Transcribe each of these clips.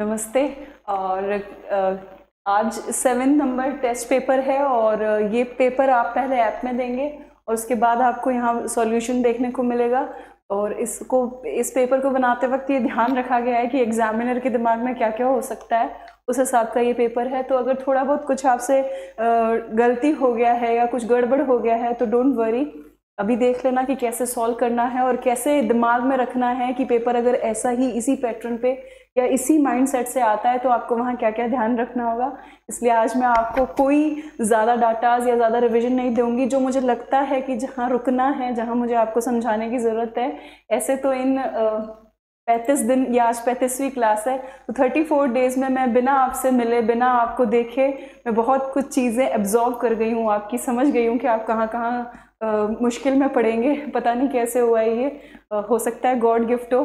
नमस्ते। और आज 7 नंबर टेस्ट पेपर है और ये पेपर आप पहले ऐप में देंगे और उसके बाद आपको यहाँ सॉल्यूशन देखने को मिलेगा। और इस पेपर को बनाते वक्त ये ध्यान रखा गया है कि एग्जामिनर के दिमाग में क्या क्या हो सकता है, उस हिसाब का ये पेपर है। तो अगर थोड़ा बहुत कुछ आपसे गलती हो गया है या कुछ गड़बड़ हो गया है तो डोंट वरी, अभी देख लेना कि कैसे सॉल्व करना है और कैसे दिमाग में रखना है कि पेपर अगर ऐसा ही इसी पैटर्न पे या इसी माइंडसेट से आता है तो आपको वहाँ क्या क्या ध्यान रखना होगा। इसलिए आज मैं आपको कोई ज़्यादा डाटाज या ज़्यादा रिवीजन नहीं दूंगी। जो मुझे लगता है कि जहाँ रुकना है, जहाँ मुझे आपको समझाने की ज़रूरत है, ऐसे तो इन 35 दिन या आज 35वीं क्लास है तो 34 डेज में मैं बिना आपसे मिले, बिना आपको देखे, मैं बहुत कुछ चीज़ें एब्जॉर्व कर गई हूँ, आपकी समझ गई हूँ कि आप कहाँ कहाँ मुश्किल में पड़ेंगे। पता नहीं कैसे हुआ है ये, हो सकता है गॉड गिफ्ट हो,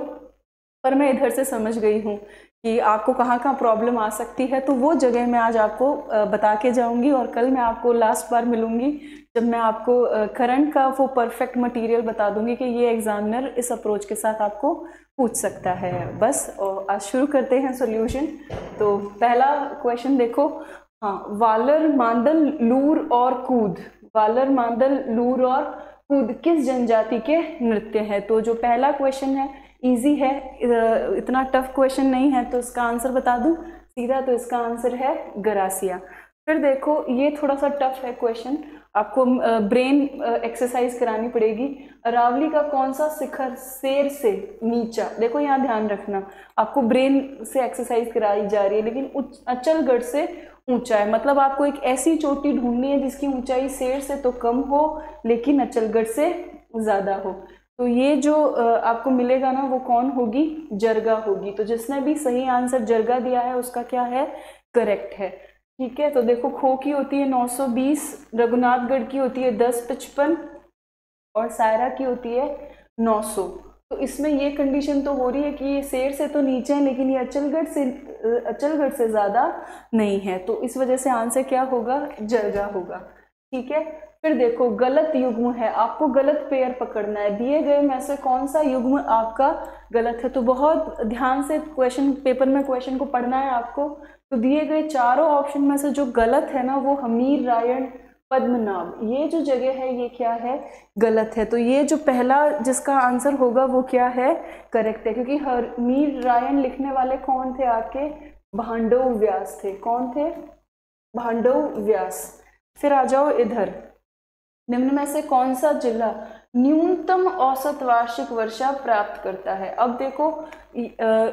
पर मैं इधर से समझ गई हूँ कि आपको कहाँ कहाँ प्रॉब्लम आ सकती है। तो वो जगह मैं आज आपको बता के जाऊँगी और कल मैं आपको लास्ट बार मिलूँगी जब मैं आपको करंट का वो परफेक्ट मटेरियल बता दूँगी कि ये एग्जामिनर इस अप्रोच के साथ आपको पूछ सकता है। बस और आज शुरू करते हैं सॉल्यूशन। तो पहला क्वेश्चन देखो, हाँ, वालर मांदल लूर और कूद, वालर मांदल लूर और कूद किस जनजाति के नृत्य है। तो जो पहला क्वेश्चन है इजी है, इतना टफ क्वेश्चन नहीं है, तो इसका आंसर बता दूं सीधा, तो इसका आंसर है गरासिया। फिर देखो ये थोड़ा सा टफ है क्वेश्चन, आपको ब्रेन एक्सरसाइज करानी पड़ेगी। अरावली का कौन सा शिखर शेर से नीचा, देखो यहाँ ध्यान रखना, आपको ब्रेन से एक्सरसाइज कराई जा रही है लेकिन अचलगढ़ से ऊंचा है। मतलब आपको एक ऐसी चोटी ढूंढनी है जिसकी ऊंचाई शेर से तो कम हो लेकिन अचलगढ़ से ज्यादा हो। तो ये जो आपको मिलेगा ना वो कौन होगी, जरगा होगी। तो जिसने भी सही आंसर जरगा दिया है उसका क्या है, करेक्ट है। ठीक है, तो देखो खो की होती है 920, रघुनाथगढ़ की होती है 1055 और सायरा की होती है 900। तो इसमें ये कंडीशन तो हो रही है कि ये शेर से तो नीचे है लेकिन ये अचलगढ़ से ज्यादा नहीं है, तो इस वजह से आंसर क्या होगा, जरगा होगा। ठीक है, फिर देखो गलत युग्म है, आपको गलत पेयर पकड़ना है। दिए गए में से कौन सा युग्म आपका गलत है, तो बहुत ध्यान से क्वेश्चन पेपर में क्वेश्चन को पढ़ना है आपको। तो दिए गए चारों ऑप्शन में से जो गलत है ना वो हमीर रायण पद्मनाभ, ये जो जगह है ये क्या है, गलत है। तो ये जो पहला जिसका आंसर होगा वो क्या है, करेक्ट है, क्योंकि हमीर रायण लिखने वाले कौन थे आपके, भांडव व्यास थे। कौन थे, भांडव व्यास। फिर आ जाओ इधर, निम्न में से कौन सा जिला न्यूनतम औसत वार्षिक वर्षा प्राप्त करता है। अब देखो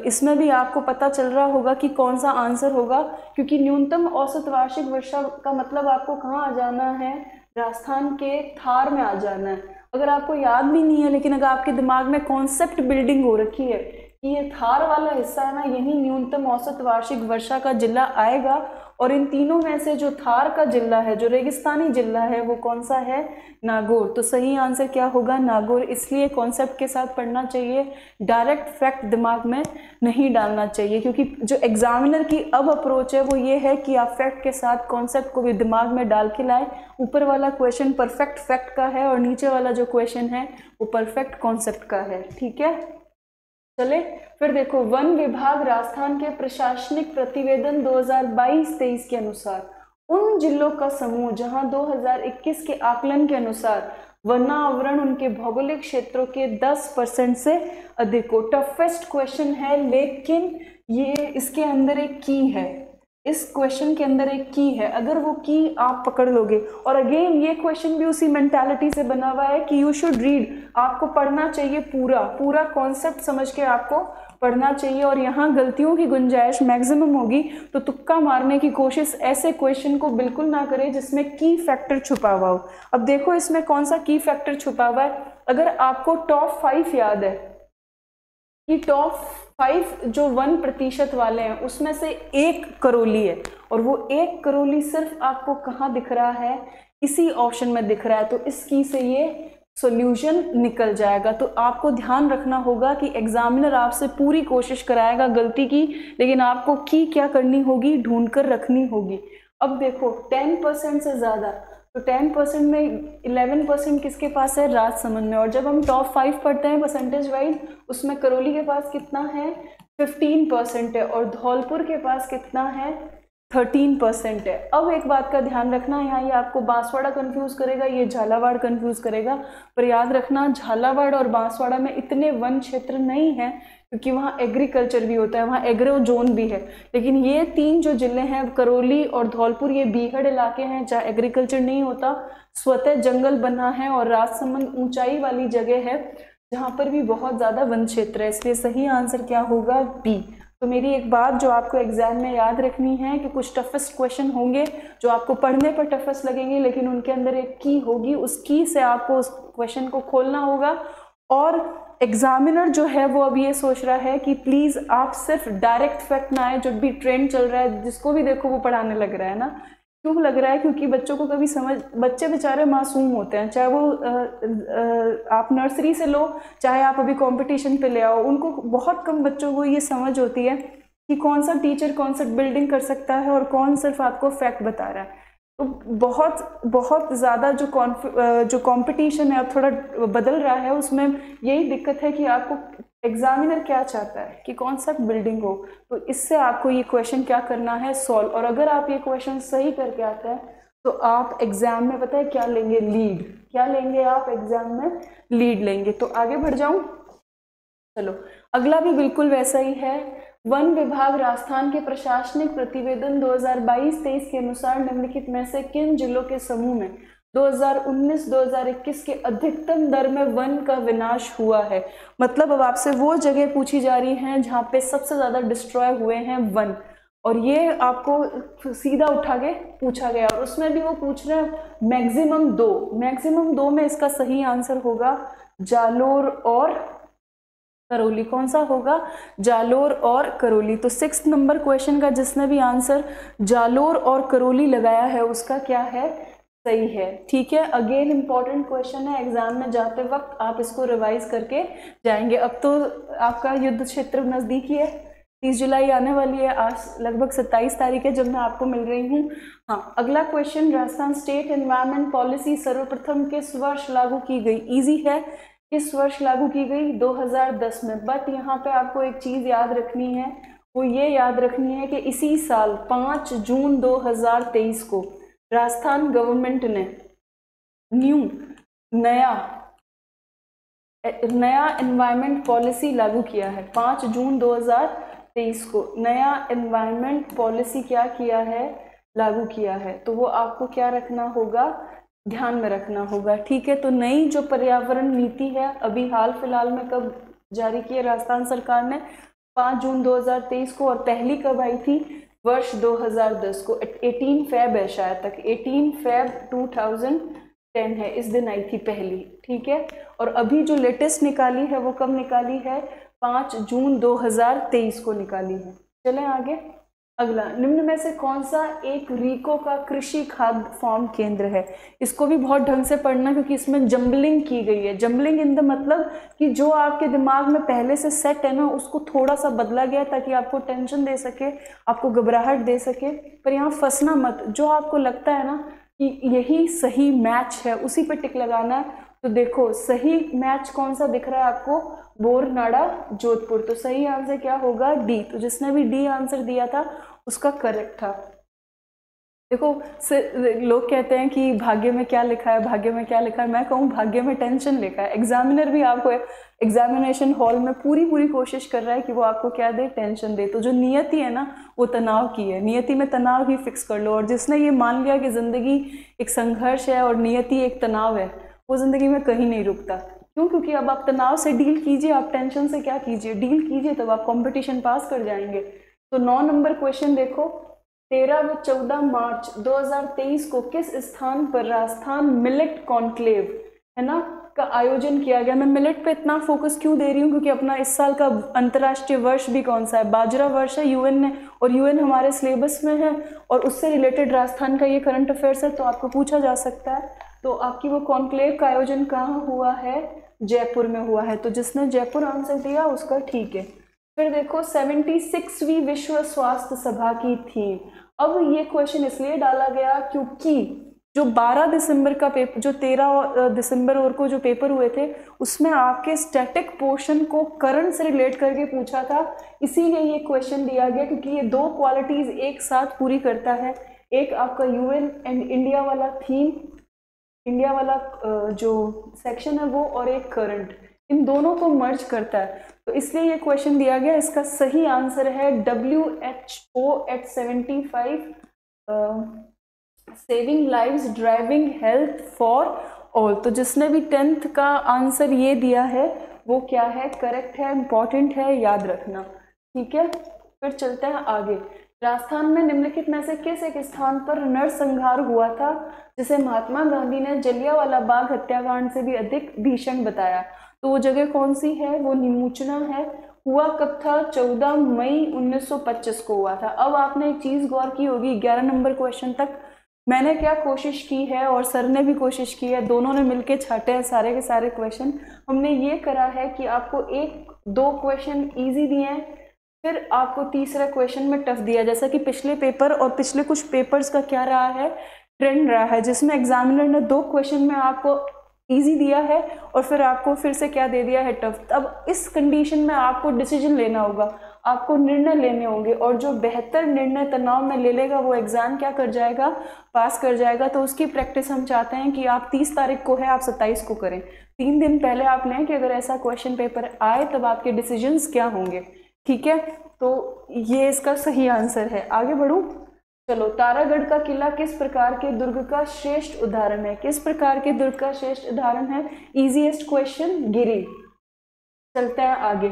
इसमें भी आपको पता चल रहा होगा कि कौन सा आंसर होगा, क्योंकि न्यूनतम औसत वार्षिक वर्षा का मतलब आपको कहाँ आ जाना है, राजस्थान के थार में आ जाना है। अगर आपको याद भी नहीं है लेकिन अगर आपके दिमाग में कॉन्सेप्ट बिल्डिंग हो रखी है कि ये थार वाला हिस्सा है ना, यही न्यूनतम औसत वार्षिक वर्षा का जिला आएगा। और इन तीनों में से जो थार का जिला है, जो रेगिस्तानी जिला है, वो कौन सा है, नागौर। तो सही आंसर क्या होगा, नागौर। इसलिए कॉन्सेप्ट के साथ पढ़ना चाहिए, डायरेक्ट फैक्ट दिमाग में नहीं डालना चाहिए, क्योंकि जो एग्जामिनर की अब अप्रोच है वो ये है कि आप फैक्ट के साथ कॉन्सेप्ट को भी दिमाग में डाल के लाए। ऊपर वाला क्वेश्चन परफेक्ट फैक्ट का है और नीचे वाला जो क्वेश्चन है वो परफेक्ट कॉन्सेप्ट का है। ठीक है, चले फिर देखो, वन विभाग राजस्थान के प्रशासनिक प्रतिवेदन 2022-23 के अनुसार उन जिलों का समूह जहां 2021 के आकलन के अनुसार वनावरण उनके भौगोलिक क्षेत्रों के 10% से अधिक हो। टफेस्ट क्वेश्चन है लेकिन ये इसके अंदर एक की है, इस क्वेश्चन के अंदर एक की है। अगर वो की आप पकड़ लोगे, और अगेन ये क्वेश्चन भी उसी मेंटालिटी से बना हुआ है कि यू शुड रीड, आपको पढ़ना चाहिए, पूरा कॉन्सेप्ट समझ के आपको पढ़ना चाहिए। और यहाँ गलतियों की गुंजाइश मैक्सिमम होगी, तो तुक्का मारने की कोशिश ऐसे क्वेश्चन को बिल्कुल ना करें जिसमें की फैक्टर छुपा हुआ हो। अब देखो इसमें कौन सा की फैक्टर छुपा हुआ है। अगर आपको टॉप 5 याद है कि टॉप 5 जो 1% वाले हैं उसमें से एक करौली है, और वो एक करौली सिर्फ आपको कहाँ दिख रहा है, इसी ऑप्शन में दिख रहा है। तो इस की से ये सॉल्यूशन निकल जाएगा। तो आपको ध्यान रखना होगा कि एग्जामिनर आपसे पूरी कोशिश कराएगा गलती की, लेकिन आपको की क्या करनी होगी, ढूंढ कर रखनी होगी। अब देखो 10% से ज़्यादा, तो 10% में 11% किसके पास है, राजसमंद में। और जब हम टॉप 5 पढ़ते हैं परसेंटेज वाइज, उसमें करौली के पास कितना है, 15% है और धौलपुर के पास कितना है 13% है। अब एक बात का ध्यान रखना, यहाँ ये आपको बांसवाड़ा कंफ्यूज करेगा, ये झालावाड़ कंफ्यूज करेगा, पर याद रखना झालावाड़ और बांसवाड़ा में इतने वन क्षेत्र नहीं है क्योंकि वहाँ एग्रीकल्चर भी होता है, वहाँ एग्रो जोन भी है। लेकिन ये तीन जो जिले हैं करौली और धौलपुर, ये बीहड़ इलाके हैं जहाँ एग्रीकल्चर नहीं होता, स्वतः जंगल बना है और राजसमंद ऊंचाई वाली जगह है जहाँ पर भी बहुत ज़्यादा वन क्षेत्र है। इसलिए सही आंसर क्या होगा बी। तो मेरी एक बात जो आपको एग्जाम में याद रखनी है कि कुछ टफेस्ट क्वेश्चन होंगे जो आपको पढ़ने पर टफेस्ट लगेंगे, लेकिन उनके अंदर एक की होगी, उस की से आपको उस क्वेश्चन को खोलना होगा। और एग्जामिनर जो है वो अब ये सोच रहा है कि प्लीज़ आप सिर्फ डायरेक्ट फैक्ट ना आए, जो भी ट्रेंड चल रहा है जिसको भी देखो वो पढ़ाने लग रहा है ना। क्यों लग रहा है? क्योंकि बच्चों को कभी समझ, बच्चे बेचारे मासूम होते हैं, चाहे वो आप नर्सरी से लो चाहे आप अभी कंपटीशन पे ले आओ, उनको बहुत कम बच्चों को ये समझ होती है कि कौन सा टीचर कॉन्सेप्ट बिल्डिंग कर सकता है और कौन सिर्फ आपको फैक्ट बता रहा है। तो बहुत ज़्यादा जो कंपटीशन है अब थोड़ा बदल रहा है, उसमें यही दिक्कत है कि आपको एग्जामिनर क्या चाहता है कि कॉन्सेप्ट बिल्डिंग हो। तो इससे आपको ये क्वेश्चन क्या करना है, सॉल्व। और अगर आप ये क्वेश्चन सही करके आते हैं तो आप एग्जाम में पता है क्या लेंगे, लीड। क्या लेंगे आप एग्जाम में? लीड लेंगे। तो आगे बढ़ जाऊं, चलो अगला भी बिल्कुल वैसा ही है। वन विभाग राजस्थान के प्रशासनिक प्रतिवेदन 2022-23 के अनुसार निम्नलिखित में से किन जिलों के समूह में 2019-2021 के अधिकतम दर में वन का विनाश हुआ है? मतलब अब आपसे वो जगह पूछी जा रही हैं जहाँ पे सबसे ज्यादा डिस्ट्रॉय हुए हैं वन, और ये आपको सीधा उठा के पूछा गया और उसमें भी वो पूछ रहे हैं मैक्सिमम दो में इसका सही आंसर होगा जालोर और करौली। कौन सा होगा? जालोर और करौली। तो 6 नंबर क्वेश्चन का जिसने भी आंसर जालोर और करौली लगाया है उसका क्या है? सही है। ठीक है, अगेन इंपॉर्टेंट क्वेश्चन है, एग्जाम में जाते वक्त आप इसको रिवाइज करके जाएंगे। अब तो आपका युद्ध क्षेत्र नजदीकी है, 30 जुलाई आने वाली है, आज लगभग 27 तारीख है जब मैं आपको मिल रही हूँ। हाँ, अगला question, Rajasthan state environment policy सर्वप्रथम किस वर्ष लागू की गई? इजी है, किस वर्ष लागू की गई? 2010 में। बट यहाँ पे आपको एक चीज याद रखनी है, वो ये याद रखनी है कि इसी साल 5 जून 2023 को राजस्थान गवर्नमेंट ने नया एनवायरमेंट पॉलिसी लागू किया है। 5 जून 2023 को नया एनवायरनमेंट पॉलिसी क्या किया है? लागू किया है। तो वो आपको क्या रखना होगा? ध्यान में रखना होगा। ठीक है, तो नई जो पर्यावरण नीति है अभी हाल फिलहाल में कब जारी की है राजस्थान सरकार ने? 5 जून 2023 को। और पहली कब आई थी? वर्ष 2010 को। 18 फेब है शायद तक, 18 फेब 2010 है, इस दिन आई थी पहली। ठीक है, और अभी जो लेटेस्ट निकाली है वो कब निकाली है? 5 जून 2023 को निकाली है। चलें आगे। अगला, निम्न में से कौन सा एक रीको का कृषि खाद्य फार्म केंद्र है? इसको भी बहुत ढंग से पढ़ना क्योंकि इसमें जंबलिंग की गई है। जंबलिंग इन द मतलब कि जो आपके दिमाग में पहले से सेट है ना उसको थोड़ा सा बदला गया ताकि आपको टेंशन दे सके, आपको घबराहट दे सके। पर यहाँ फंसना मत, जो आपको लगता है ना कि यही सही मैच है उसी पे टिक लगाना है। तो देखो सही मैच कौन सा दिख रहा है आपको? बोरनाड़ा जोधपुर। तो सही आंसर क्या होगा? डी। तो जिसने भी डी आंसर दिया था उसका करेक्ट था। देखो लोग कहते हैं कि भाग्य में क्या लिखा है, भाग्य में क्या लिखा है। मैं कहूँ भाग्य में टेंशन लिखा है। एग्जामिनर भी आपको एग्जामिनेशन हॉल में पूरी कोशिश कर रहा है कि वो आपको क्या दे? टेंशन दे। तो जो नियति है ना वो तनाव की है, नियति में तनाव ही फिक्स कर लो। और जिसने ये मान लिया कि जिंदगी एक संघर्ष है और नियति एक तनाव है, वो जिंदगी में कहीं नहीं रुकता। क्यों? क्योंकि अब आप तनाव से डील कीजिए, आप टेंशन से क्या कीजिए? डील कीजिए, तब आप कंपटीशन पास कर जाएंगे। तो 9 नंबर क्वेश्चन देखो, 13 व 14 मार्च 2023 को किस स्थान पर राजस्थान मिलेट कॉन्क्लेव है ना का आयोजन किया गया? मैं मिलेट पे इतना फोकस क्यों दे रही हूँ? क्योंकि अपना इस साल का अंतर्राष्ट्रीय वर्ष भी कौन सा है? बाजरा वर्ष है यूएन ने, और यूएन हमारे सिलेबस में है और उससे रिलेटेड राजस्थान का ये करंट अफेयर्स है, तो आपको पूछा जा सकता है। तो आपकी वो कॉन्क्लेव का आयोजन कहाँ हुआ है? जयपुर में हुआ है। तो जिसने जयपुर आंसर दिया उसका ठीक है। फिर देखो 76वीं विश्व स्वास्थ्य सभा की थीम। अब ये क्वेश्चन इसलिए डाला गया क्योंकि जो 12 दिसंबर का पेपर, जो 13 दिसंबर और को जो पेपर हुए थे, उसमें आपके स्टैटिक पोर्शन को करंट से रिलेट करके पूछा था, इसीलिए ये क्वेश्चन दिया गया, क्योंकि ये दो क्वालिटीज एक साथ पूरी करता है। एक आपका यूएन एंड इंडिया वाला थीम, इंडिया वाला जो सेक्शन है वो, और एक करंट, इन दोनों को मर्ज करता है, तो इसलिए ये क्वेश्चन दिया गया। इसका सही आंसर है WHO at 75 saving lives driving health for all. तो जिसने भी 10th का आंसर ये दिया है वो क्या है, करेक्ट है, इंपॉर्टेंट है, याद रखना, ठीक है। फिर चलते हैं आगे। राजस्थान में निम्नलिखित में से किस एक स्थान पर नरसंहार हुआ था जिसे महात्मा गांधी ने जलियांवाला बाग हत्याकांड से भी अधिक भीषण बताया? तो वो जगह कौन सी है, वो निमूचना है। हुआ कब था, 14 मई 1925 को हुआ था। अब आपने एक चीज गौर की होगी, 11 नंबर क्वेश्चन तक मैंने क्या कोशिश की है और सर ने भी कोशिश की है, दोनों ने मिलके छाटे हैं सारे के सारे क्वेश्चन। हमने ये करा है कि आपको 1-2 क्वेश्चन इजी दिए हैं, फिर आपको तीसरा क्वेश्चन में टफ दिया, जैसा कि पिछले पेपर और पिछले कुछ पेपर्स का क्या रहा है, ट्रेंड रहा है, जिसमें एग्जामिनर ने 2 क्वेश्चन में आपको इजी दिया है और फिर आपको फिर से क्या दे दिया है, टफ। अब इस कंडीशन में आपको डिसीजन लेना होगा, आपको निर्णय लेने होंगे, और जो बेहतर निर्णय तनाव में ले लेगा वो एग्जाम क्या कर जाएगा, पास कर जाएगा। तो उसकी प्रैक्टिस हम चाहते हैं कि आप 30 तारीख को है, आप 27 को करें, 3 दिन पहले आप लें कि अगर ऐसा क्वेश्चन पेपर आए तब आपके डिसीजंस क्या होंगे, ठीक है। तो ये इसका सही आंसर है। आगे बढ़ूं, चलो। तारागढ़ का किला किस प्रकार के दुर्ग का श्रेष्ठ उदाहरण है? किस प्रकार के दुर्ग का श्रेष्ठ उदाहरण है? इजीएस्ट क्वेश्चन, गिरी। चलते हैं आगे।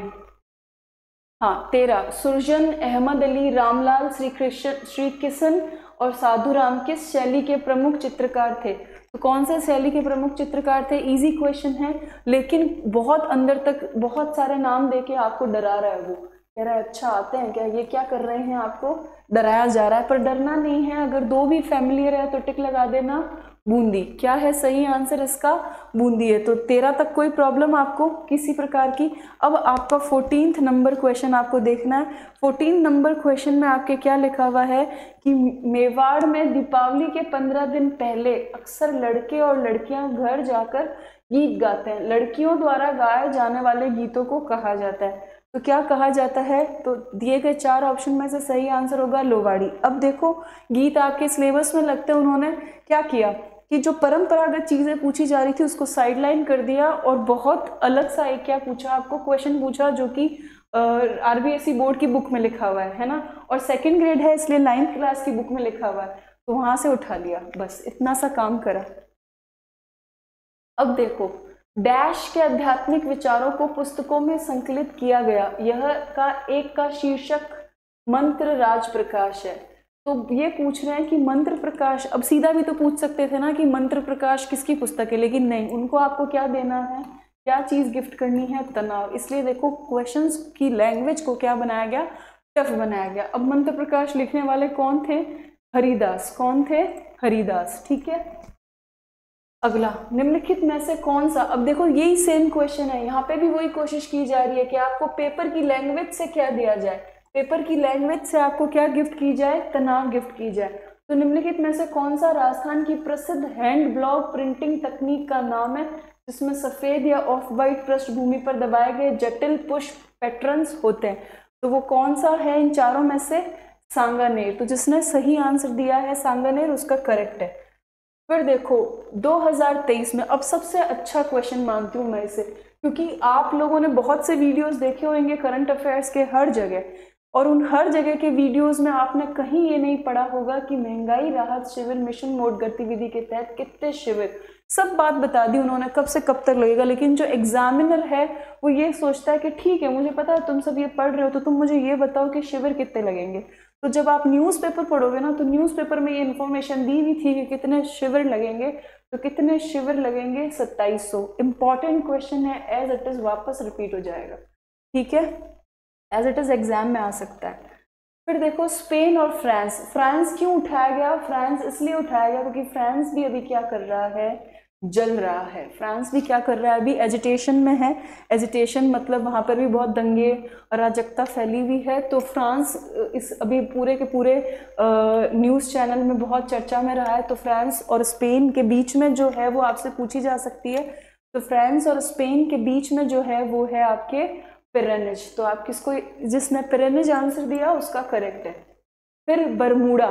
हाँ, 13, सुरजन, अहमद अली, रामलाल, श्री किशन और साधुराम किस शैली के प्रमुख चित्रकार थे? तो कौन से शैली के प्रमुख चित्रकार थे? इजी क्वेश्चन है, लेकिन बहुत अंदर तक बहुत सारे नाम देके आपको डरा रहा है। वो कह रहा है अच्छा आते हैं क्या, ये क्या कर रहे हैं, आपको डराया जा रहा है, पर डरना नहीं है। अगर 2 भी फैमिलियर है तो टिक लगा देना, बूंदी। क्या है सही आंसर इसका? बूंदी है। तो 13 तक कोई प्रॉब्लम आपको किसी प्रकार की। अब आपका 14th नंबर क्वेश्चन आपको देखना है। 14 नंबर क्वेश्चन में आपके क्या लिखा हुआ है कि मेवाड़ में दीपावली के 15 दिन पहले अक्सर लड़के और लड़कियां घर जाकर गीत गाते हैं। लड़कियों द्वारा गाए जाने वाले गीतों को कहा जाता है, तो क्या कहा जाता है? तो दिए गए 4 ऑप्शन में से सही आंसर होगा लोवाड़ी। अब देखो, गीत आपके सिलेबस में लगते हैं, उन्होंने क्या किया कि जो परंपरागत चीजें पूछी जा रही थी उसको साइडलाइन कर दिया और बहुत अलग सा एक क्या पूछा, आपको क्वेश्चन पूछा जो कि आरबीएसई बोर्ड की बुक में लिखा हुआ है ना, और 2nd ग्रेड है इसलिए 9th क्लास की बुक में लिखा हुआ है, तो वहां से उठा लिया, बस इतना सा काम करा। अब देखो, डैश के आध्यात्मिक विचारों को पुस्तकों में संकलित किया गया, यह एक का शीर्षक मंत्र राज प्रकाश है। तो ये पूछ रहे हैं कि मंत्र प्रकाश, अब सीधा भी तो पूछ सकते थे ना कि मंत्र प्रकाश किसकी पुस्तक है, लेकिन नहीं, उनको आपको क्या देना है, क्या चीज गिफ्ट करनी है, तनाव। इसलिए देखो क्वेश्चंस की लैंग्वेज को क्या बनाया गया, टफ बनाया गया। अब मंत्र प्रकाश लिखने वाले कौन थे? हरिदास। कौन थे? हरिदास, ठीक है। अगला, निम्नलिखित में से कौन सा, अब देखो यही सेम क्वेश्चन है, यहाँ पे भी वही कोशिश की जा रही है कि आपको पेपर की लैंग्वेज से क्या दिया जाए, पेपर की लैंग्वेज से आपको क्या गिफ्ट की जाए, तनाव गिफ्ट की जाए। तो निम्नलिखित में से कौन सा राजस्थान की प्रसिद्ध हैंड ब्लॉक प्रिंटिंग तकनीक का नाम है जिसमें सफेद या ऑफ वाइट पृष्ठभूमि पर दबाए गए जटिल पुष्प पैटर्न्स होते हैं? तो वो कौन सा है इन चारों में से? सांगानेर। तो जिसने सही आंसर दिया है सांगानेर, उसका करेक्ट है। फिर देखो 2023 में, अब सबसे अच्छा क्वेश्चन मानती हूँ मैं इसे, क्योंकि आप लोगों ने बहुत से वीडियोस देखे होंगे करंट अफेयर्स के हर जगह, और उन हर जगह के वीडियोस में आपने कहीं ये नहीं पढ़ा होगा कि महंगाई राहत शिविर मिशन मोड गतिविधि के तहत कितने शिविर, सब बात बता दी उन्होंने कब से कब तक लगेगा। लेकिन जो एग्जामिनर है वो ये सोचता है कि ठीक है, मुझे पता है तुम सब ये पढ़ रहे हो, तो तुम मुझे ये बताओ कि शिविर कितने लगेंगे। तो जब आप न्यूज़पेपर पढ़ोगे ना, तो न्यूज़पेपर में ये इन्फॉर्मेशन दी हुई थी कि कितने शिविर लगेंगे, तो कितने शिविर लगेंगे? 2700। इंपॉर्टेंट क्वेश्चन है, एज इट इज वापस रिपीट हो जाएगा, ठीक है, एज इट इज एग्जाम में आ सकता है। फिर देखो स्पेन और फ्रांस। फ्रांस क्यों उठाया गया? फ्रांस इसलिए उठाया गया क्योंकि फ्रांस भी अभी क्या कर रहा है, जल रहा है। फ्रांस भी क्या कर रहा है, अभी एजिटेशन में है। एजिटेशन मतलब वहाँ पर भी बहुत दंगे, अराजकता फैली हुई है। तो फ्रांस इस अभी पूरे के पूरे न्यूज़ चैनल में बहुत चर्चा में रहा है। तो फ्रांस और स्पेन के बीच में जो है वो आपसे पूछी जा सकती है। तो फ्रांस और स्पेन के बीच में जो है वो है आपके पिरेनिज। तो आप किसको, जिसने पिरेनिज आंसर दिया उसका करेक्ट है। फिर बरमूडा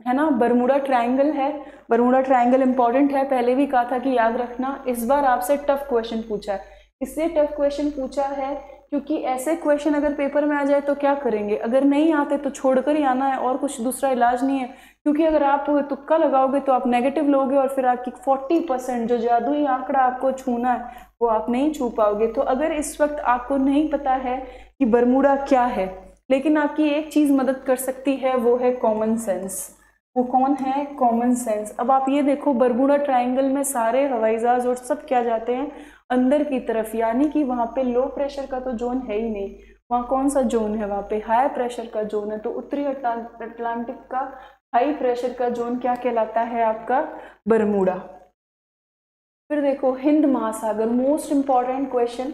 है ना, बरमूडा ट्रायंगल है। बरमूडा ट्रायंगल इंपॉर्टेंट है, पहले भी कहा था कि याद रखना। इस बार आपसे टफ क्वेश्चन पूछा है। इसलिए टफ क्वेश्चन पूछा है क्योंकि ऐसे क्वेश्चन अगर पेपर में आ जाए तो क्या करेंगे, अगर नहीं आते तो छोड़कर ही आना है, और कुछ दूसरा इलाज नहीं है। क्योंकि अगर आप तुक्का लगाओगे तो आप नेगेटिव लोगे और फिर आपकी 40% जो जादुई आंकड़ा आपको छूना है वो आप नहीं छू पाओगे। तो अगर इस वक्त आपको नहीं पता है कि बरमूडा क्या है, लेकिन आपकी एक चीज मदद कर सकती है, वो है कॉमन सेंस। वो कौन है, कॉमन सेंस। अब आप ये देखो, बरमूडा ट्रायंगल में सारे हवाई जहाज और सब क्या जाते हैं अंदर की तरफ, यानी कि वहां पे लो प्रेशर का तो जोन है ही नहीं। वहां कौन सा जोन है, वहां पे हाई प्रेशर का जोन है। तो उत्तरी अटलांटिक का हाई प्रेशर का जोन क्या कहलाता है, आपका बरमूडा। फिर देखो हिंद महासागर, मोस्ट इंपॉर्टेंट क्वेश्चन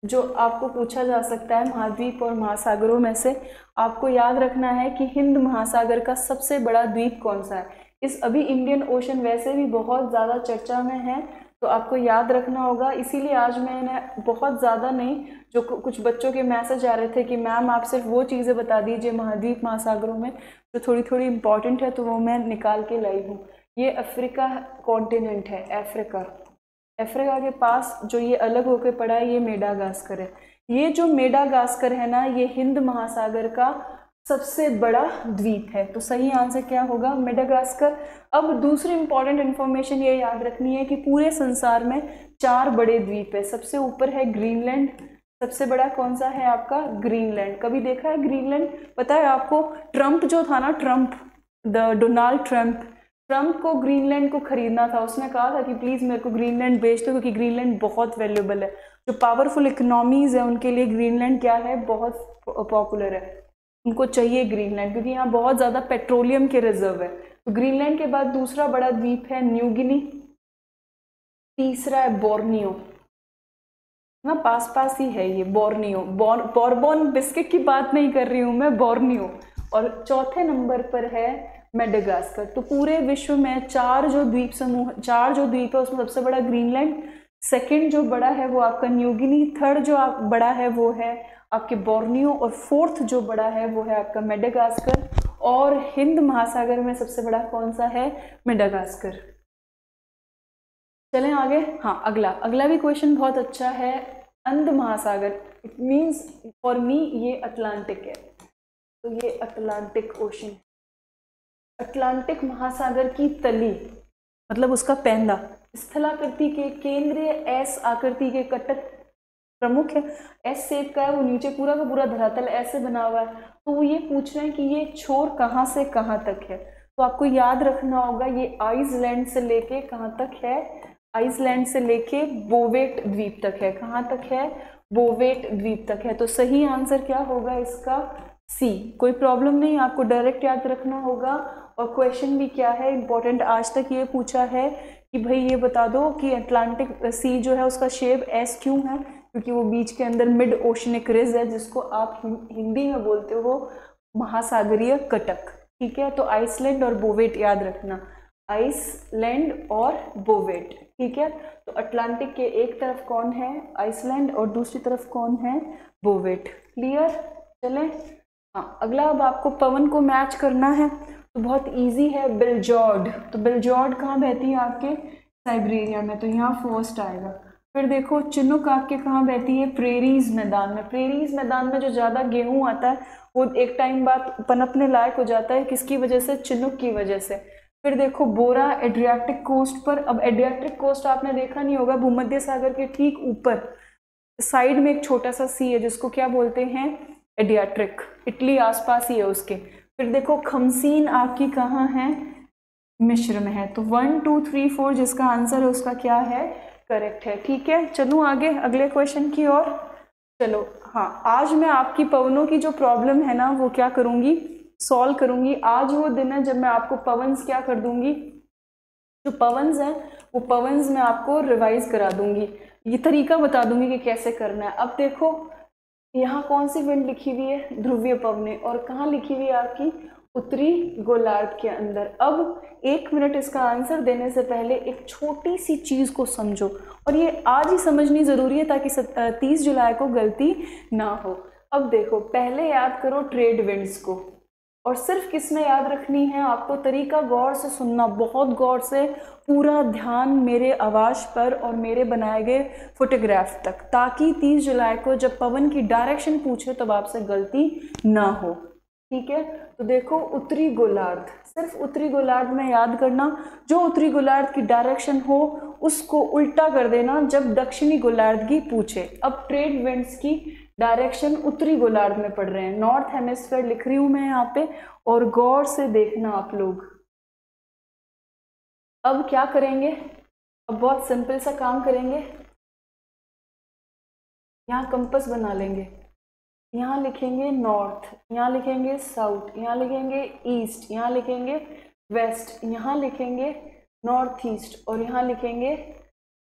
जो आपको पूछा जा सकता है महाद्वीप और महासागरों में से। आपको याद रखना है कि हिंद महासागर का सबसे बड़ा द्वीप कौन सा है। इस अभी इंडियन ओशन वैसे भी बहुत ज़्यादा चर्चा में है, तो आपको याद रखना होगा। इसीलिए आज मैंने बहुत ज़्यादा नहीं, जो कुछ बच्चों के मैसेज आ रहे थे कि मैम आप सिर्फ वो चीज़ें बता दीजिए महाद्वीप महासागरों में जो थोड़ी थोड़ी इंपॉर्टेंट है, तो वो मैं निकाल के लाई हूँ। ये अफ्रीका कॉन्टिनेंट है, अफ्रीका। अफ्रीका के पास जो ये अलग होकर पड़ा है ये मेडागास्कर है। ये जो मेडागास्कर है ना, ये हिंद महासागर का सबसे बड़ा द्वीप है। तो सही आंसर क्या होगा, मेडागास्कर। अब दूसरी इंपॉर्टेंट इंफॉर्मेशन ये याद रखनी है कि पूरे संसार में 4 बड़े द्वीप है। सबसे ऊपर है ग्रीनलैंड, सबसे बड़ा कौन सा है आपका, ग्रीनलैंड। कभी देखा है ग्रीनलैंड, पता है आपको? ट्रम्प जो था ना, ट्रम्प, डोनाल्ड ट्रम्प को ग्रीनलैंड को खरीदना था। उसने कहा था कि प्लीज मेरे को ग्रीनलैंड बेच दो, क्योंकि ग्रीनलैंड बहुत वैल्यूएबल है। जो पावरफुल इकोनॉमीज है उनके लिए ग्रीनलैंड क्या है, बहुत पॉपुलर है। उनको चाहिए ग्रीनलैंड, क्योंकि यहाँ बहुत ज्यादा पेट्रोलियम के रिजर्व है। तो ग्रीनलैंड के बाद दूसरा बड़ा द्वीप है न्यू गिनी, तीसरा है बोर्नियो ना, पास पास ही है ये बोर्नियो। बॉर्बन बिस्किट की बात नहीं कर रही हूं मैं, बोर्नियो। और चौथे नंबर पर है मेडागास्कर। तो पूरे विश्व में 4 जो द्वीप समूह, 4 जो द्वीप है उसमें सबसे बड़ा ग्रीनलैंड, सेकंड जो बड़ा है वो आपका न्यू गिनी, थर्ड जो बड़ा है वो है आपके बोर्नियो, और फोर्थ जो बड़ा है वो है आपका मेडागास्कर। और हिंद महासागर में सबसे बड़ा कौन सा है, मेडागास्कर। चलें आगे। हाँ, अगला भी क्वेश्चन बहुत अच्छा है। अंध महासागर, इट मीन्स फॉर मी ये अटलांटिक है। तो ये अटलांटिक ओशन, अटलांटिक महासागर की तली मतलब उसका पैंदा स्थलाकृति के केंद्रीय एस आकृति के कटक प्रमुख है। एस शेप का है, वो नीचे पूरा का पूरा धरातल ऐसे बना हुआ है। तो वो ये पूछ रहे हैं कि ये छोर कहाँ से कहाँ तक है। तो आपको याद रखना होगा ये आइसलैंड से लेके कहाँ तक है, आइसलैंड से लेके बोवेट द्वीप तक है। कहाँ तक है, बोवेट द्वीप तक है। तो सही आंसर क्या होगा इसका, सी। कोई प्रॉब्लम नहीं, आपको डायरेक्ट याद रखना होगा। और क्वेश्चन भी क्या है इंपॉर्टेंट, आज तक ये पूछा है कि भाई ये बता दो कि अटलांटिक सी जो है उसका शेप एस क्यों है, क्योंकि वो बीच के अंदर मिड ओशनिक रिज है, जिसको आप हिंदी में बोलते हो महासागरीय कटक। ठीक है, तो आइसलैंड और बोवेट याद रखना, आइसलैंड और बोवेट। ठीक है, तो अटलांटिक के एक तरफ कौन है, आइसलैंड, और दूसरी तरफ कौन है, बोवेट। क्लियर। चलें हाँ, अगला अब आपको पवन को मैच करना है, तो बहुत इजी है, बिलजॉर्ड। तो बिलजॉर्ड कहाँ बहती है आपके, साइबेरिया में, तो यहाँ फर्स्ट आएगा। फिर देखो चिनूक आपके कहाँ बहती है, प्रेरीज मैदान में। प्रेरीज मैदान में जो ज़्यादा गेहूं आता है वो एक टाइम बाद पनपने लायक हो जाता है, किसकी वजह से, चिनूक की वजह से। फिर देखो बोरा एड्रियाटिक कोस्ट पर। अब एड्रियाटिक कोस्ट आपने देखा नहीं होगा, भूमध्य सागर के ठीक ऊपर साइड में एक छोटा सा सी है जिसको क्या बोलते हैं, एडियाट्रिक। इटली आसपास ही है उसके। फिर देखो खमसीन आपकी कहाँ है, मिस्र में है। तो 1 2 3 4 जिसका आंसर है उसका क्या है, करेक्ट है। ठीक है, चलूँ आगे अगले क्वेश्चन की ओर। चलो हाँ, आज मैं आपकी पवनों की जो प्रॉब्लम है ना वो क्या करूँगी, सॉल्व करूँगी। आज वो दिन है जब मैं आपको पवन्स क्या कर दूंगी, जो पवन्स हैं वो पवन्स मैं आपको रिवाइज करा दूंगी, ये तरीका बता दूंगी कि कैसे करना है। अब देखो यहाँ कौन सी विंड लिखी हुई है, ध्रुवीय पवनें, और कहाँ लिखी हुई है आपकी, उत्तरी गोलार्ध के अंदर। अब 1 मिनट इसका आंसर देने से पहले एक छोटी सी चीज को समझो, और ये आज ही समझनी जरूरी है ताकि 30 जुलाई को गलती ना हो। अब देखो पहले याद करो ट्रेड विंड्स को, और सिर्फ किसमें याद रखनी है आपको, तरीका गौर से सुनना, बहुत गौर से, पूरा ध्यान मेरे आवाज़ पर और मेरे बनाए गए फोटोग्राफ तक, ताकि 30 जुलाई को जब पवन की डायरेक्शन पूछे तब आपसे गलती ना हो। ठीक है, तो देखो उत्तरी गोलार्ध, सिर्फ उत्तरी गोलार्ध में याद करना, जो उत्तरी गोलार्ध की डायरेक्शन हो उसको उल्टा कर देना जब दक्षिणी गोलार्ध की पूछे। अब ट्रेड विंड्स की डायरेक्शन उत्तरी गोलार्ध में पड़ रहे हैं, नॉर्थ हेमिस्फीयर लिख रही हूं मैं यहाँ पे, और गौर से देखना आप लोग। अब क्या करेंगे, अब बहुत सिंपल सा काम करेंगे, यहाँ कंपास बना लेंगे, यहाँ लिखेंगे नॉर्थ, यहाँ लिखेंगे साउथ, यहाँ लिखेंगे ईस्ट, यहाँ लिखेंगे वेस्ट, यहाँ लिखेंगे नॉर्थ ईस्ट, और यहाँ लिखेंगे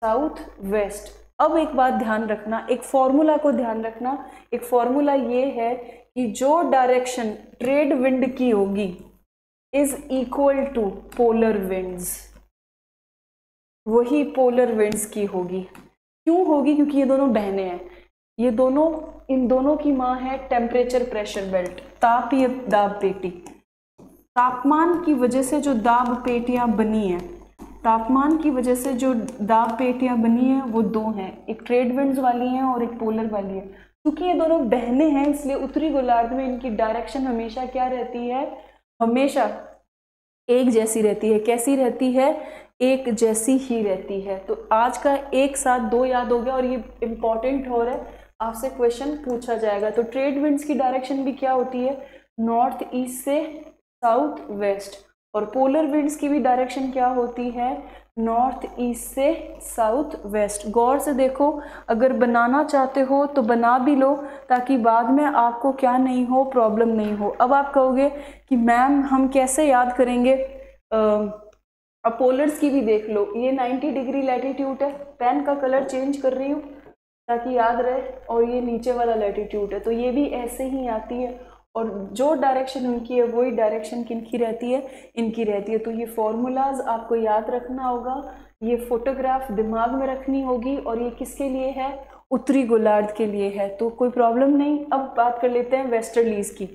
साउथ वेस्ट। अब एक बात ध्यान रखना, एक फॉर्मूला को ध्यान रखना, एक फॉर्मूला ये है कि जो डायरेक्शन ट्रेड विंड की होगी is equal to polar winds, वही पोलर विंड्स की होगी। क्यों होगी, क्योंकि ये दोनों बहनें हैं, ये दोनों, इन दोनों की माँ है टेम्परेचर प्रेशर बेल्ट, तापीय दाब पेटी। तापमान की वजह से जो दाब पेटियां बनी हैं, तापमान की वजह से जो दाब पेटियां बनी हैं वो दो हैं, एक ट्रेड विंड्स वाली हैं और एक पोलर वाली है। क्योंकि ये दोनों बहनें हैं इसलिए उत्तरी गोलार्ध में इनकी डायरेक्शन हमेशा क्या रहती है, हमेशा एक जैसी रहती है। कैसी रहती है, एक जैसी ही रहती है। तो आज का एक साथ 2 याद हो गया, और ये इंपॉर्टेंट हो रहा है, आपसे क्वेश्चन पूछा जाएगा। तो ट्रेड विंड्स की डायरेक्शन भी क्या होती है, नॉर्थ ईस्ट से साउथ वेस्ट, और पोलर विंड्स की भी डायरेक्शन क्या होती है, नॉर्थ ईस्ट से साउथ वेस्ट। गौर से देखो, अगर बनाना चाहते हो तो बना भी लो ताकि बाद में आपको क्या नहीं हो, प्रॉब्लम नहीं हो। अब आप कहोगे कि मैम हम कैसे याद करेंगे, अब पोलर्स की भी देख लो, ये 90 डिग्री लैटिट्यूड है, पेन का कलर चेंज कर रही हूँ ताकि याद रहे, और ये नीचे वाला लैटिट्यूड है, तो ये भी ऐसे ही आती है, और जो डायरेक्शन उनकी है वही डायरेक्शन किनकी रहती है, इनकी रहती है। तो ये फॉर्मूलाज आपको याद रखना होगा, ये फोटोग्राफ दिमाग में रखनी होगी, और ये किसके लिए है, उत्तरी गोलार्ध के लिए है, तो कोई प्रॉब्लम नहीं। अब बात कर लेते हैं वेस्टर्लीज की,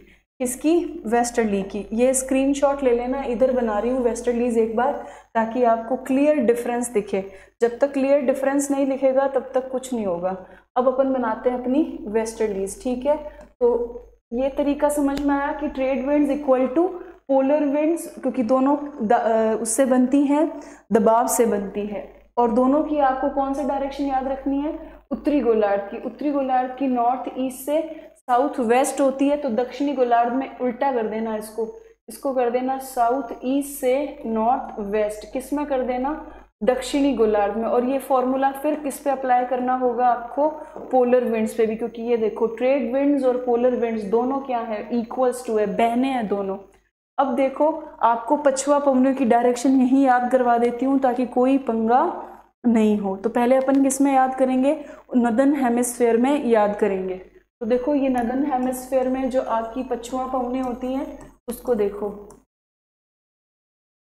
किसकी, वेस्टर्ली की। ये स्क्रीनशॉट ले लेना, इधर बना रही हूँ वेस्टर्लीज एक बार, ताकि आपको क्लियर डिफरेंस दिखे। जब तक क्लियर डिफरेंस नहीं दिखेगा तब तक कुछ नहीं होगा। अब अपन बनाते हैं अपनी वेस्टर्लीज, ठीक है। तो ये तरीका समझ में आया कि trade winds equal to polar winds, क्योंकि दोनों उससे बनती हैं, दबाव से बनती है, और दोनों की आपको कौन सी डायरेक्शन याद रखनी है, उत्तरी गोलार्ध की। उत्तरी गोलार्ध की नॉर्थ ईस्ट से साउथ वेस्ट होती है, तो दक्षिणी गोलार्ध में उल्टा कर देना, इसको कर देना साउथ ईस्ट से नॉर्थ वेस्ट, किस में कर देना, दक्षिणी गोलार्ध में। और ये फॉर्मूला फिर किस पे अप्लाई करना होगा आपको, पोलर विंड्स पे भी, क्योंकि ये देखो ट्रेड विंड्स और पोलर विंड्स दोनों क्या है, इक्वल्स टू है, बहने हैं दोनों। अब देखो आपको पछुआ पवनों की डायरेक्शन यही याद करवा देती हूँ ताकि कोई पंगा नहीं हो। तो पहले अपन किस में याद करेंगे, नॉर्दर्न हेमिस्फीयर में याद करेंगे। तो देखो ये नॉर्दर्न हेमिस्फीयर में जो आपकी पछुआ पवनें होती हैं उसको देखो,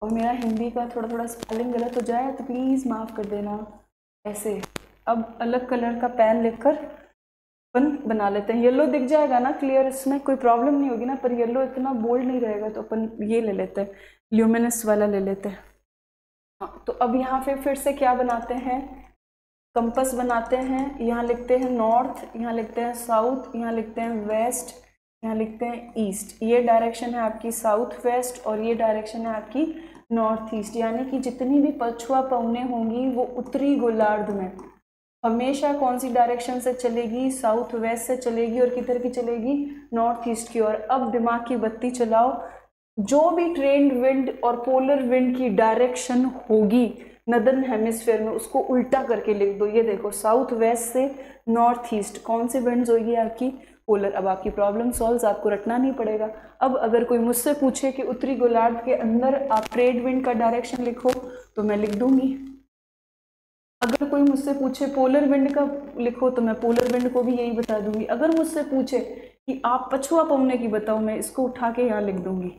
और मेरा हिंदी का थोड़ा थोड़ा स्पेलिंग गलत हो जाए तो प्लीज़ माफ़ कर देना। ऐसे अब अलग कलर का पेन लेकर अपन बना लेते हैं। येलो दिख जाएगा ना क्लियर, इसमें कोई प्रॉब्लम नहीं होगी ना, पर येलो इतना बोल्ड नहीं रहेगा, तो अपन ये ले लेते हैं, ल्यूमिनस वाला ले लेते हैं। हाँ, तो अब यहाँ फिर से क्या बनाते हैं, कंपास बनाते हैं। यहाँ लिखते हैं नॉर्थ, यहाँ लिखते हैं साउथ, यहाँ लिखते हैं वेस्ट, यहाँ लिखते हैं ईस्ट। ये डायरेक्शन है आपकी साउथ वेस्ट, और ये डायरेक्शन है आपकी नॉर्थ ईस्ट। यानी कि जितनी भी पछुआ पवनें होंगी वो उत्तरी गोलार्ध में हमेशा कौन सी डायरेक्शन से चलेगी, साउथ वेस्ट से चलेगी, और किधर की चलेगी, नॉर्थ ईस्ट की ओर। अब दिमाग की बत्ती चलाओ, जो भी ट्रेड विंड और पोलर विंड की डायरेक्शन होगी नॉर्दर्न हेमिस्फीयर में उसको उल्टा करके लिख दो। ये देखो साउथ वेस्ट से नॉर्थ ईस्ट कौन सी विंड्स होगी आपकी, पोलर। अब आपकी प्रॉब्लम सॉल्व, आपको रटना नहीं पड़ेगा। अब अगर कोई मुझसे पूछे कि उत्तरी गोलार्ध के अंदर आप ट्रेड विंड का डायरेक्शन लिखो तो मैं लिख दूंगी। अगर कोई मुझसे पूछे पोलर विंड का लिखो तो मैं पोलर विंड को भी यही बता दूंगी। अगर मुझसे पूछे कि आप पछुआ पवने की बताओ, मैं इसको उठा के यहाँ लिख दूंगी।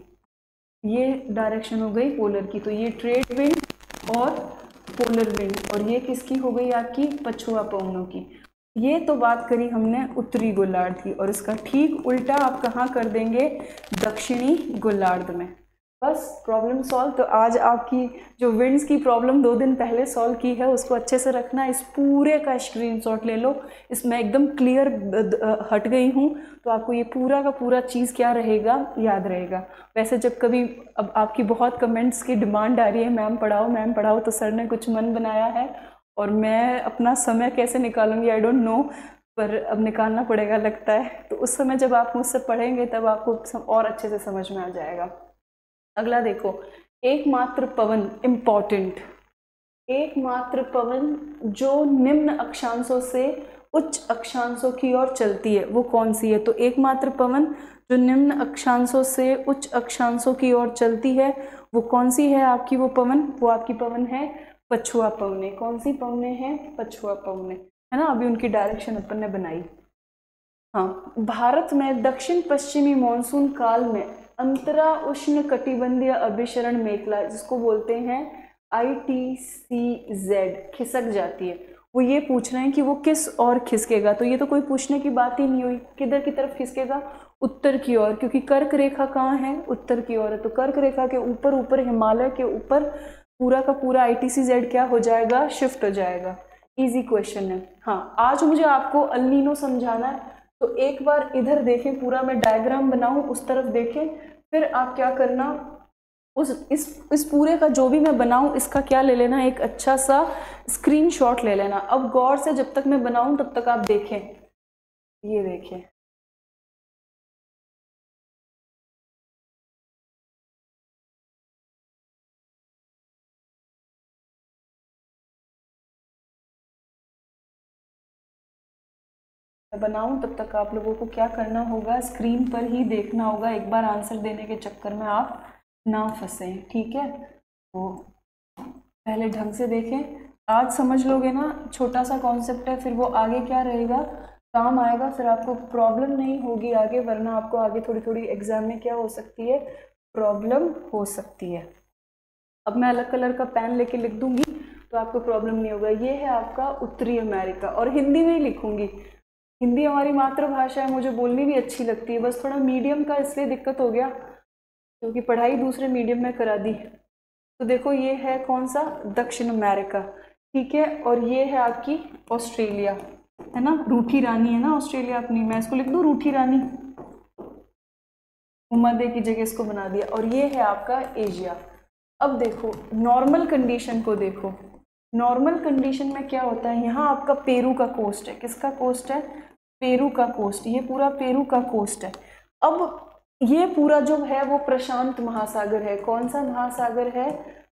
ये डायरेक्शन हो गई पोलर की, तो ये ट्रेड विंड और पोलर विंड, और ये किसकी हो गई आपकी पछुआ पवनों की। ये तो बात करी हमने उत्तरी गोलार्ध की, और इसका ठीक उल्टा आप कहाँ कर देंगे, दक्षिणी गोलार्ध में। बस प्रॉब्लम सॉल्व। तो आज आपकी जो विंड्स की प्रॉब्लम 2 दिन पहले सॉल्व की है उसको अच्छे से रखना। इस पूरे का स्क्रीनशॉट ले लो, इसमें एकदम क्लियर हट गई हूँ, तो आपको ये पूरा का पूरा चीज़ क्या रहेगा, याद रहेगा। वैसे जब कभी, अब आपकी बहुत कमेंट्स की डिमांड आ रही है मैम पढ़ाओ, तो सर ने कुछ मन बनाया है और मैं अपना समय कैसे निकालूंगी आई डोंट नो, पर अब निकालना पड़ेगा लगता है। तो उस समय जब आप मुझसे पढ़ेंगे तब आपको और अच्छे से समझ में आ जाएगा। अगला देखो, एकमात्र पवन, इम्पॉर्टेंट। एकमात्र पवन जो निम्न अक्षांशों से उच्च अक्षांशों की ओर चलती है वो कौन सी है। तो एकमात्र पवन जो निम्न अक्षांशों से उच्च अक्षांशों की ओर चलती है वो कौन सी है आपकी, वो पवन, वो आपकी पवन है पछुआ पवने। कौन सी पवने हैं, पछुआ पवने, है ना। अभी उनकी डायरेक्शन अपन ने बनाई। हाँ, भारत में दक्षिण पश्चिमी मानसून काल में अंतरा उष्ण कटिबंधीय अभिसरण मेखला, जिसको बोलते हैं ITCZ, खिसक जाती है। वो ये पूछ रहे हैं कि वो किस ओर खिसकेगा, तो ये तो कोई पूछने की बात ही नहीं हुई। किधर की तरफ खिसकेगा, उत्तर की ओर, क्योंकि कर्क रेखा कहाँ है, उत्तर की ओर है। तो कर्क रेखा के ऊपर ऊपर, हिमालय के ऊपर पूरा का पूरा ITCZ क्या हो जाएगा, शिफ्ट हो जाएगा। इजी क्वेश्चन है। हाँ, आज मुझे आपको अल नीनो समझाना है, तो एक बार इधर देखें, पूरा मैं डायग्राम बनाऊं, उस तरफ देखें, फिर आप क्या करना, इस पूरे का जो भी मैं बनाऊं इसका क्या ले लेना, एक अच्छा सा स्क्रीनशॉट ले लेना। अब गौर से जब तक मैं बनाऊं तब तक आप देखें, ये देखें, बनाऊं तब तक आप लोगों को क्या करना होगा, स्क्रीन पर ही देखना होगा। एक बार आंसर देने के चक्कर में आप ना फंसें, ठीक है। तो पहले ढंग से देखें, आज समझ लोगे ना, छोटा सा कॉन्सेप्ट है, फिर वो आगे क्या रहेगा, काम आएगा, फिर आपको प्रॉब्लम नहीं होगी आगे, वरना आपको आगे थोड़ी थोड़ी एग्जाम में क्या हो सकती है, प्रॉब्लम हो सकती है। अब मैं अलग कलर का पेन लेके लिख दूंगी तो आपको प्रॉब्लम नहीं होगा। ये है आपका उत्तरी अमेरिका, और हिंदी में ही लिखूंगी। हिंदी हमारी मातृभाषा है, मुझे बोलनी भी अच्छी लगती है, बस थोड़ा मीडियम का इसलिए दिक्कत हो गया क्योंकि पढ़ाई दूसरे मीडियम में करा दी। तो देखो ये है कौन सा, दक्षिण अमेरिका, ठीक है। और ये है आपकी ऑस्ट्रेलिया, है ना, रूठी रानी है ना ऑस्ट्रेलिया अपनी, मैं इसको लिख दूँ रूठी रानी, उम्मदे की जगह इसको बना दिया। और ये है आपका एशिया। अब देखो नॉर्मल कंडीशन को देखो, नॉर्मल कंडीशन में क्या होता है, यहाँ आपका पेरू का कोस्ट है, किसका कोस्ट है, पेरू का कोस्ट, ये पूरा पेरू का कोस्ट है। अब ये पूरा जो है वो प्रशांत महासागर है। कौन सा महासागर है,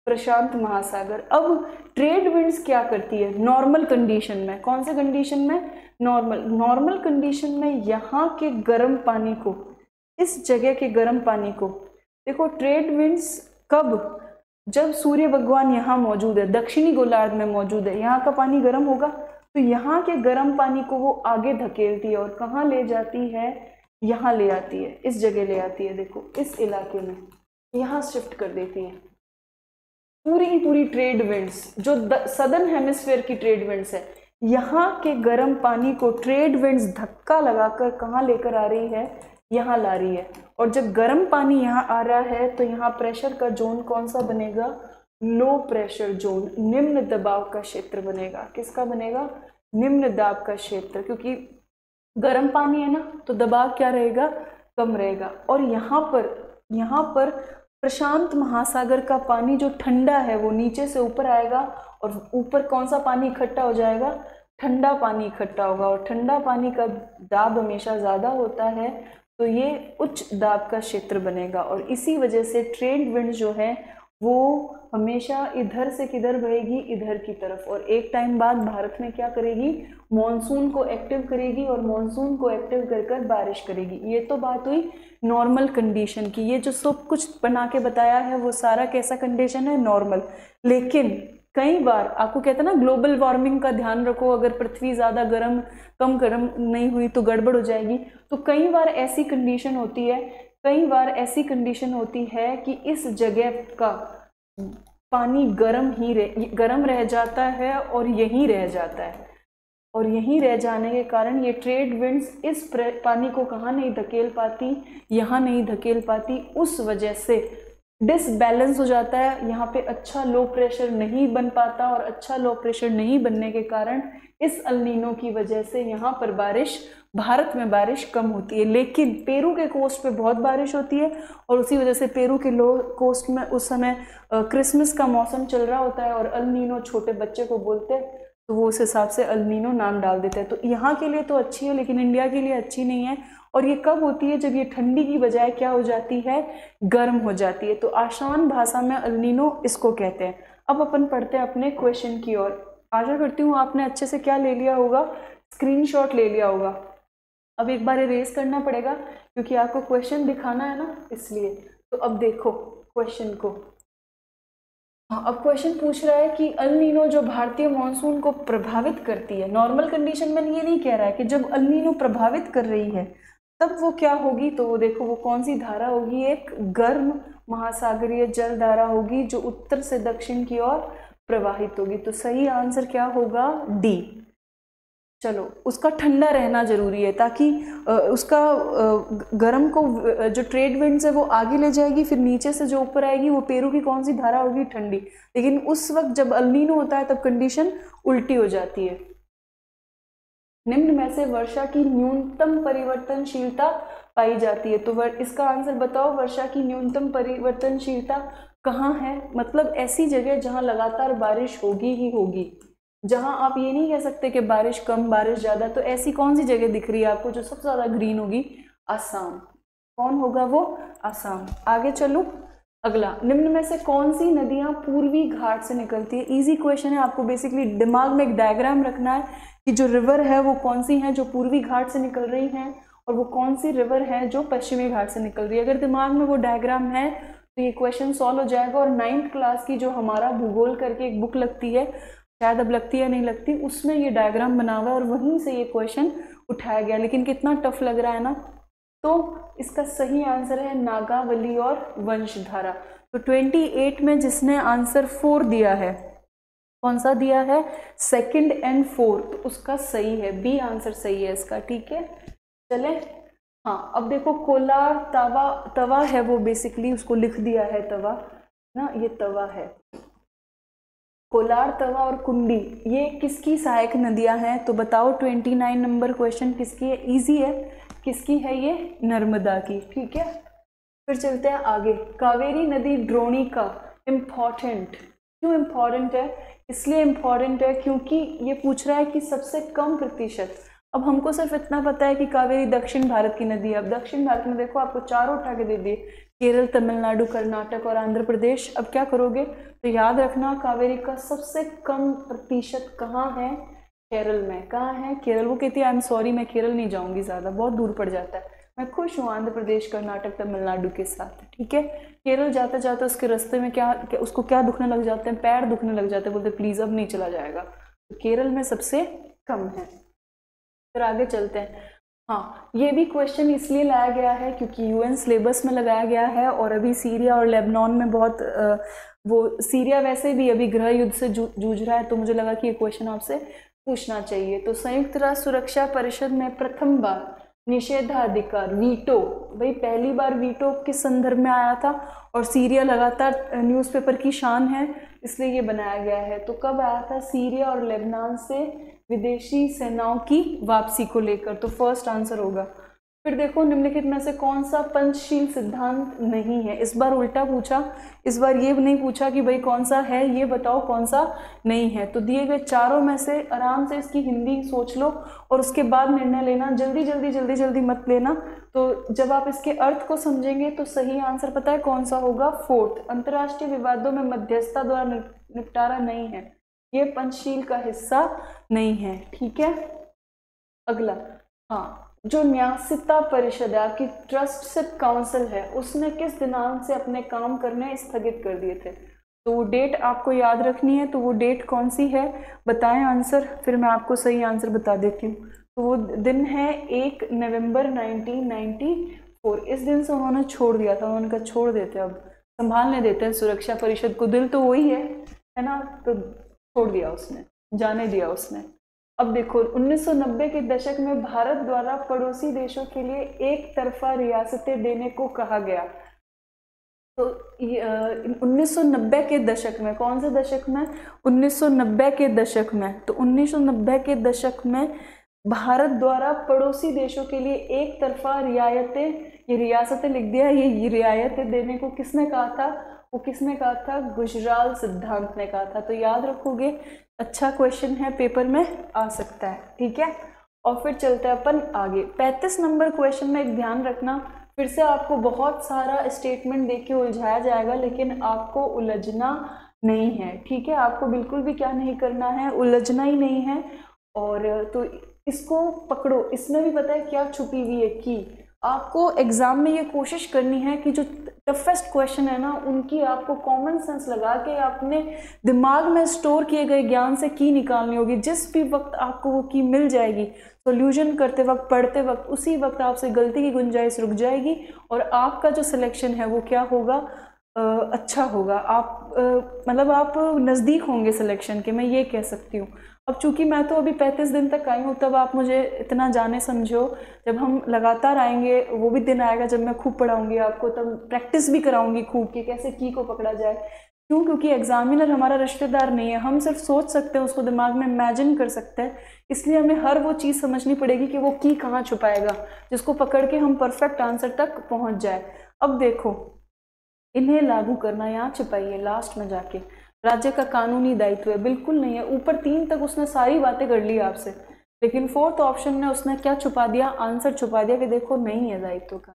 प्रशांत महासागर। अब ट्रेड विंड्स क्या करती है नॉर्मल कंडीशन में, कौन से कंडीशन में, नॉर्मल कंडीशन में यहाँ के गर्म पानी को, इस जगह के गर्म पानी को, देखो ट्रेड विंड्स कब, जब सूर्य भगवान यहाँ मौजूद है, दक्षिणी गोलार्ध में मौजूद है, यहाँ का पानी गर्म होगा, तो यहाँ के गर्म पानी को वो आगे धकेलती है और कहाँ ले जाती है, यहाँ ले आती है, इस जगह ले आती है, देखो इस इलाके में यहाँ शिफ्ट कर देती है। पूरी की पूरी ट्रेड विंड्स जो सदर्न हेमिस्फीयर की ट्रेड विंड्स है, यहाँ के गर्म पानी को ट्रेड विंड्स धक्का लगाकर कहाँ लेकर आ रही है, यहाँ ला रही है। और जब गर्म पानी यहाँ आ रहा है तो यहाँ प्रेशर का जोन कौन सा बनेगा, लो प्रेशर जोन, निम्न दबाव का क्षेत्र बनेगा। किसका बनेगा, निम्न दाब का क्षेत्र, क्योंकि गर्म पानी है ना तो दबाव क्या रहेगा, कम रहेगा। और यहाँ पर प्रशांत महासागर का पानी जो ठंडा है वो नीचे से ऊपर आएगा और ऊपर कौन सा पानी इकट्ठा हो जाएगा, ठंडा पानी इकट्ठा होगा। और ठंडा पानी का दाब हमेशा ज़्यादा होता है, तो ये उच्च दाब का क्षेत्र बनेगा। और इसी वजह से ट्रेड विंड जो है वो हमेशा इधर से किधर बहेगी, इधर की तरफ, और एक टाइम बाद भारत में क्या करेगी, मॉनसून को एक्टिव करेगी और मॉनसून को एक्टिव कर कर बारिश करेगी। ये तो बात हुई नॉर्मल कंडीशन की। ये जो सब कुछ बना के बताया है वो सारा कैसा कंडीशन है, नॉर्मल। लेकिन कई बार आपको कहते हैं ना ग्लोबल वार्मिंग का ध्यान रखो, अगर पृथ्वी ज़्यादा कम गर्म नहीं हुई तो गड़बड़ हो जाएगी। तो कई बार ऐसी कंडीशन होती है, कई बार ऐसी कंडीशन होती है कि इस जगह का पानी गर्म रह जाता है और यहीं रह जाता है, और यहीं रह जाने के कारण ये ट्रेड विंड्स इस पानी को कहाँ नहीं धकेल पाती, यहाँ नहीं धकेल पाती। उस वजह से डिसबैलेंस हो जाता है, यहाँ पे अच्छा लो प्रेशर नहीं बन पाता, और अच्छा लो प्रेशर नहीं बनने के कारण इस अल नीनो की वजह से यहाँ पर बारिश, भारत में बारिश कम होती है। लेकिन पेरू के कोस्ट पे बहुत बारिश होती है, और उसी वजह से पेरू के लो कोस्ट में उस समय क्रिसमस का मौसम चल रहा होता है, और अल नीनो छोटे बच्चे को बोलते हैं, तो वो उस हिसाब से अल नीनो नाम डाल देते हैं। तो यहाँ के लिए तो अच्छी है, लेकिन इंडिया के लिए अच्छी नहीं है। और ये कब होती है, जब ये ठंडी की बजाय क्या हो जाती है, गर्म हो जाती है। तो आसान भाषा में अल नीनो इसको कहते हैं। अब अपन पढ़ते हैं अपने क्वेश्चन की ओर। आशा करती हूँ आपने अच्छे से क्या ले लिया होगा, स्क्रीनशॉट ले लिया होगा। अब एक बार इरेज करना पड़ेगा क्योंकि आपको क्वेश्चन दिखाना है ना, इसलिए। तो अब देखो क्वेश्चन को। हाँ, अब क्वेश्चन पूछ रहा है कि अल नीनो जो भारतीय मानसून को प्रभावित करती है, नॉर्मल कंडीशन में ये नहीं कह रहा है कि जब अल नीनो प्रभावित कर रही है तब वो क्या होगी। तो वो देखो वो कौन सी धारा होगी, एक गर्म महासागरीय जल धारा होगी जो उत्तर से दक्षिण की ओर प्रवाहित होगी। तो सही आंसर क्या होगा, डी। चलो, उसका ठंडा रहना जरूरी है ताकि उसका गर्म को जो ट्रेड विंड्स है वो आगे ले जाएगी, फिर नीचे से जो ऊपर आएगी वो पेरू की कौन सी धारा होगी, ठंडी। लेकिन उस वक्त जब अल नीनो होता है तब कंडीशन उल्टी हो जाती है। निम्न में से वर्षा की न्यूनतम परिवर्तनशीलता पाई जाती है। तो इसका आंसर बताओ, वर्षा की न्यूनतम परिवर्तनशीलता कहाँ है। मतलब ऐसी जगह जहाँ लगातार बारिश होगी ही होगी, जहां आप ये नहीं कह सकते कि बारिश कम बारिश ज्यादा। तो ऐसी कौन सी जगह दिख रही है आपको जो सबसे ज्यादा ग्रीन होगी, असम। कौन होगा वो, असम। आगे चलो, अगला, निम्न में से कौन सी नदियां पूर्वी घाट से निकलती है। इजी क्वेश्चन है, आपको बेसिकली दिमाग में एक डायग्राम रखना है कि जो रिवर है वो कौन सी है जो पूर्वी घाट से निकल रही हैं, और वो कौन सी रिवर है जो पश्चिमी घाट से निकल रही है। अगर दिमाग में वो डायग्राम है तो ये क्वेश्चन सॉल्व हो जाएगा। और 9th क्लास की जो हमारा भूगोल करके एक बुक लगती है, शायद अब लगती है नहीं लगती, उसमें ये डायग्राम बना हुआ है और वहीं से ये क्वेश्चन उठाया गया। लेकिन कितना टफ लग रहा है ना। तो इसका सही आंसर है नागावली और वंशधारा। तो 28 में जिसने आंसर 4 दिया है, कौन सा दिया है, 2nd and 4, तो उसका सही है, बी आंसर सही है इसका। ठीक है, चले। हाँ, अब देखो कोलार तवा है, वो बेसिकली उसको लिख दिया है तवा ना, ये तवा है। कोलार, तवा और कुंडी ये किसकी सहायक नदियां हैं। तो बताओ 29 नंबर क्वेश्चन किसकी है, इजी है, किसकी है ये, नर्मदा की। ठीक है, फिर चलते हैं आगे। कावेरी नदी द्रोणी का इम्पॉर्टेंट, क्यों इम्पॉर्टेंट है, इसलिए इम्पॉर्टेंट है क्योंकि ये पूछ रहा है कि सबसे कम प्रतिशत। अब हमको सिर्फ इतना पता है कि कावेरी दक्षिण भारत की नदी है। अब दक्षिण भारत में देखो आपको चारों उठा के दे दिए, केरल, तमिलनाडु, कर्नाटक और आंध्र प्रदेश। अब क्या करोगे, तो याद रखना कावेरी का सबसे कम प्रतिशत कहाँ है, केरल में। कहाँ है, केरल। वो कहती है आई एम सॉरी मैं केरल नहीं जाऊंगी, ज़्यादा बहुत दूर पड़ जाता है, मैं खुश हूँ आंध्र प्रदेश, कर्नाटक, तमिलनाडु के साथ। ठीक है, केरल जाते जाते उसके रास्ते में उसको क्या दुखने लग जाते हैं, पैर दुखने लग जाते हैं, बोलते प्लीज़ अब नहीं चला जाएगा। तो केरल में सबसे कम है। फिर आगे चलते हैं। हाँ, ये भी क्वेश्चन इसलिए लाया गया है क्योंकि यूएन सिलेबस में लगाया गया है, और अभी सीरिया और लेबनान में बहुत वो सीरिया वैसे भी अभी गृह युद्ध से जूझ रहा है, तो मुझे लगा कि ये क्वेश्चन आपसे पूछना चाहिए। तो संयुक्त राष्ट्र सुरक्षा परिषद में प्रथम बार निषेधाधिकार, वीटो, भाई पहली बार वीटो किस संदर्भ में आया था, और सीरिया लगातार न्यूज़पेपर की शान है इसलिए ये बनाया गया है। तो कब आया था, सीरिया और लेबनान से विदेशी सेनाओं की वापसी को लेकर। तो फर्स्ट आंसर होगा। फिर देखो निम्नलिखित में से कौन सा पंचशील सिद्धांत नहीं है। इस बार उल्टा पूछा, इस बार ये नहीं पूछा कि भाई कौन सा है, ये बताओ कौन सा नहीं है। तो दिए गए चारों में से आराम से इसकी हिंदी सोच लो और उसके बाद निर्णय लेना, जल्दी जल्दी जल्दी जल्दी मत लेना। तो जब आप इसके अर्थ को समझेंगे तो सही आंसर पता है कौन सा होगा, फोर्थ, अंतर्राष्ट्रीय विवादों में मध्यस्थता द्वारा निपटारा नहीं है, ये पंचशील का हिस्सा नहीं है। ठीक है, अगला, हाँ, जो न्यासिता परिषद है आपकी ट्रस्टशिप काउंसिल है, उसने किस दिनांक से अपने काम करने स्थगित कर दिए थे। तो वो डेट आपको याद रखनी है, तो वो डेट कौन सी है, बताएं आंसर, फिर मैं आपको सही आंसर बता देती हूँ। तो वो दिन है 1 नवंबर 1994। इस दिन से उन्होंने छोड़ दिया था, उन्होंने कहा छोड़ देते, अब संभालने देते हैं सुरक्षा परिषद को, दिल तो वही है ना, तो छोड़ दिया उसने, जाने दिया उसने। अब देखो 1990 के दशक में भारत द्वारा पड़ोसी देशों के लिए एक तरफा रियासतें देने को कहा गया। तो 1990 के दशक में, कौन से दशक में, 1990 के दशक में, तो 1990 के दशक में भारत द्वारा पड़ोसी देशों के लिए एक तरफा रियायतें, ये रियासतें लिख दिया, ये रियायतें देने को किसने कहा था, वो किसने कहा था, गुजराल सिद्धांत ने कहा था। तो याद रखोगे, अच्छा क्वेश्चन है, पेपर में आ सकता है। ठीक है, और फिर चलते हैं अपन आगे। 35 नंबर क्वेश्चन में एक ध्यान रखना, फिर से आपको बहुत सारा स्टेटमेंट देके उलझाया जाएगा, लेकिन आपको उलझना नहीं है। ठीक है, आपको बिल्कुल भी क्या नहीं करना है, उलझना ही नहीं है। और तो इसको पकड़ो, इसमें भी पता है क्या छुपी हुई है कि आपको एग्जाम में ये कोशिश करनी है कि जो टफेस्ट क्वेश्चन है ना, उनकी आपको कॉमन सेंस लगा के अपने दिमाग में स्टोर किए गए ज्ञान से की निकालनी होगी। जिस भी वक्त आपको वो की मिल जाएगी, सॉल्यूशन करते वक्त, पढ़ते वक्त, उसी वक्त आपसे गलती की गुंजाइश रुक जाएगी और आपका जो सिलेक्शन है वो क्या होगा, अच्छा होगा। आप मतलब आप नज़दीक होंगे सिलेक्शन के, मैं ये कह सकती हूँ। अब चूंकि मैं तो अभी 35 दिन तक आई हूँ, तब आप मुझे इतना जाने समझो। जब हम लगातार आएंगे, वो भी दिन आएगा जब मैं खूब पढ़ाऊंगी आपको, तब प्रैक्टिस भी कराऊंगी खूब कि कैसे की को पकड़ा जाए। क्यों, क्योंकि एग्जामिनर हमारा रिश्तेदार नहीं है, हम सिर्फ सोच सकते हैं, उसको दिमाग में इमेजिन कर सकते हैं। इसलिए हमें हर वो चीज़ समझनी पड़ेगी कि वो की कहाँ छुपाएगा, जिसको पकड़ के हम परफेक्ट आंसर तक पहुँच जाए। अब देखो, इन्हें लागू करना, यहाँ छिपाइए लास्ट में जाके, राज्य का कानूनी दायित्व है, बिल्कुल नहीं है। ऊपर 3 तक उसने सारी बातें कर ली आपसे, लेकिन 4th ऑप्शन में उसने क्या छुपा दिया, आंसर छुपा दिया कि देखो नहीं है दायित्व का।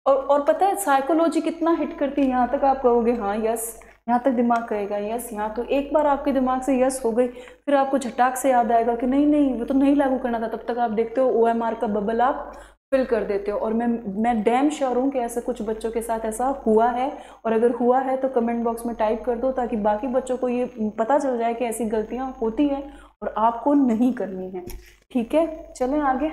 और पता है साइकोलॉजी कितना हिट करती है, यहाँ तक आप कहोगे हाँ यस, यहाँ तक दिमाग कहेगा यस, यहाँ तो एक बार आपके दिमाग से यस हो गई, फिर आपको झटाक से याद आएगा कि नहीं नहीं वो तो नहीं लागू करना था। तब तक आप देखते हो OMR का बबल आप फिल कर देते हो। और मैं डैम श्योर हूँ कि ऐसे कुछ बच्चों के साथ ऐसा हुआ है, और अगर हुआ है तो कमेंट बॉक्स में टाइप कर दो, ताकि बाकी बच्चों को ये पता चल जाए कि ऐसी गलतियाँ होती हैं और आपको नहीं करनी है। ठीक है, चलें आगे।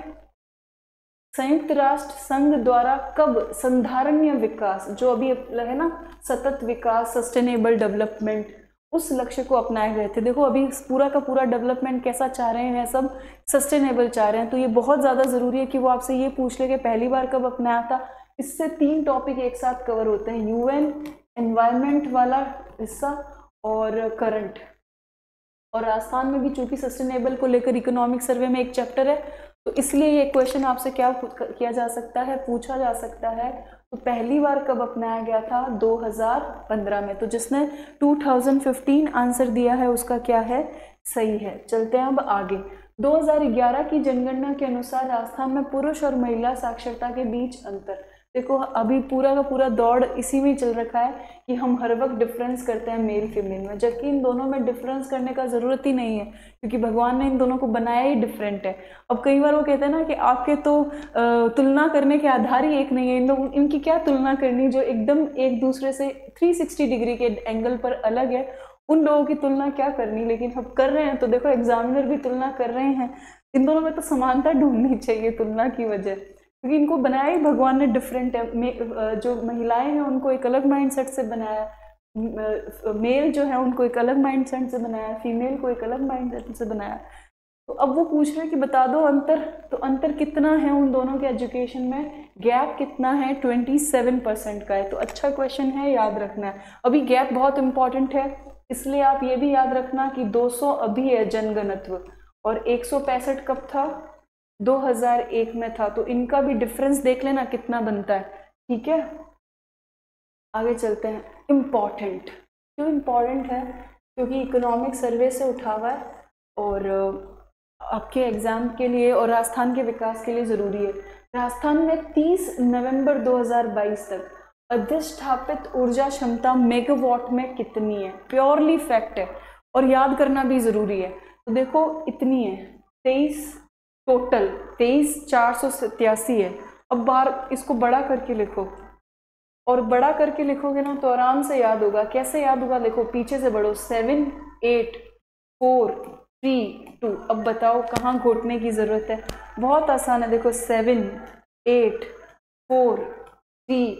संयुक्त राष्ट्र संघ द्वारा कब संधारणीय विकास, जो अभी है ना, सतत विकास, सस्टेनेबल डेवलपमेंट, उस लक्ष्य को अपनाए गए थे। देखो अभी पूरा का पूरा डेवलपमेंट कैसा चाह रहे हैं, सब सस्टेनेबल चाह रहे हैं। तो ये बहुत ज़्यादा ज़रूरी है कि वो आपसे ये पूछ ले कि पहली बार कब अपनाया था। इससे 3 टॉपिक एक साथ कवर होते हैं, UN एनवायरनमेंट वाला हिस्सा और करंट। और राजस्थान में भी चूंकि सस्टेनेबल को लेकर इकोनॉमिक सर्वे में एक चैप्टर है, तो इसलिए ये क्वेश्चन आपसे क्या किया जा सकता है, पूछा जा सकता है। तो पहली बार कब अपनाया गया था, 2015 में। तो जिसने 2015 आंसर दिया है उसका क्या है, सही है। चलते हैं अब आगे। 2011 की जनगणना के अनुसार राजस्थान में पुरुष और महिला साक्षरता के बीच अंतर। देखो अभी पूरा का पूरा दौड़ इसी में चल रखा है कि हम हर वक्त डिफरेंस करते हैं मेल फीमेल में, जबकि इन दोनों में डिफरेंस करने का ज़रूरत ही नहीं है, क्योंकि भगवान ने इन दोनों को बनाया ही डिफरेंट है। अब कई बार वो कहते हैं ना कि आपके तो तुलना करने के आधार ही एक नहीं है, इन लोग इनकी क्या तुलना करनी, जो एकदम एक दूसरे से 360 डिग्री के एंगल पर अलग है, उन लोगों की तुलना क्या करनी। लेकिन हम कर रहे हैं, तो देखो एग्जामिनर भी तुलना कर रहे हैं। इन दोनों में तो समानता ढूंढनी चाहिए तुलना की वजह, क्योंकि इनको बनाया ही भगवान ने डिफरेंट है। जो महिलाएं हैं उनको एक अलग माइंडसेट से बनाया, मेल जो है उनको एक अलग माइंडसेट से बनाया, फीमेल को एक अलग माइंडसेट से बनाया। तो अब वो पूछ रहे हैं कि बता दो अंतर, तो अंतर कितना है उन दोनों के एजुकेशन में, गैप कितना है, 27% का है। तो अच्छा क्वेश्चन है, याद रखना है। अभी गैप बहुत इंपॉर्टेंट है, इसलिए आप ये भी याद रखना कि 200 अभी है जनघनत्व और 165 कब था, 2001 में था, तो इनका भी डिफरेंस देख लेना कितना बनता है। ठीक है, आगे चलते हैं। इम्पॉर्टेंट, क्यों इम्पॉर्टेंट है? क्योंकि इकोनॉमिक सर्वे से उठा हुआ है और आपके एग्जाम के लिए और राजस्थान के विकास के लिए ज़रूरी है। राजस्थान में 30 नवंबर 2022 तक अधिष्ठापित ऊर्जा क्षमता मेगावाट में कितनी है? प्योरली फैक्ट है और याद करना भी ज़रूरी है। तो देखो इतनी है, 23 टोटल, 23,487 है। अब बार इसको बड़ा करके लिखो, और बड़ा करके लिखोगे ना तो आराम से याद होगा। कैसे याद होगा? देखो पीछे से बढ़ो, 7 8 4 3 2। अब बताओ कहाँ घोटने की ज़रूरत है? बहुत आसान है। देखो 7 8 4 3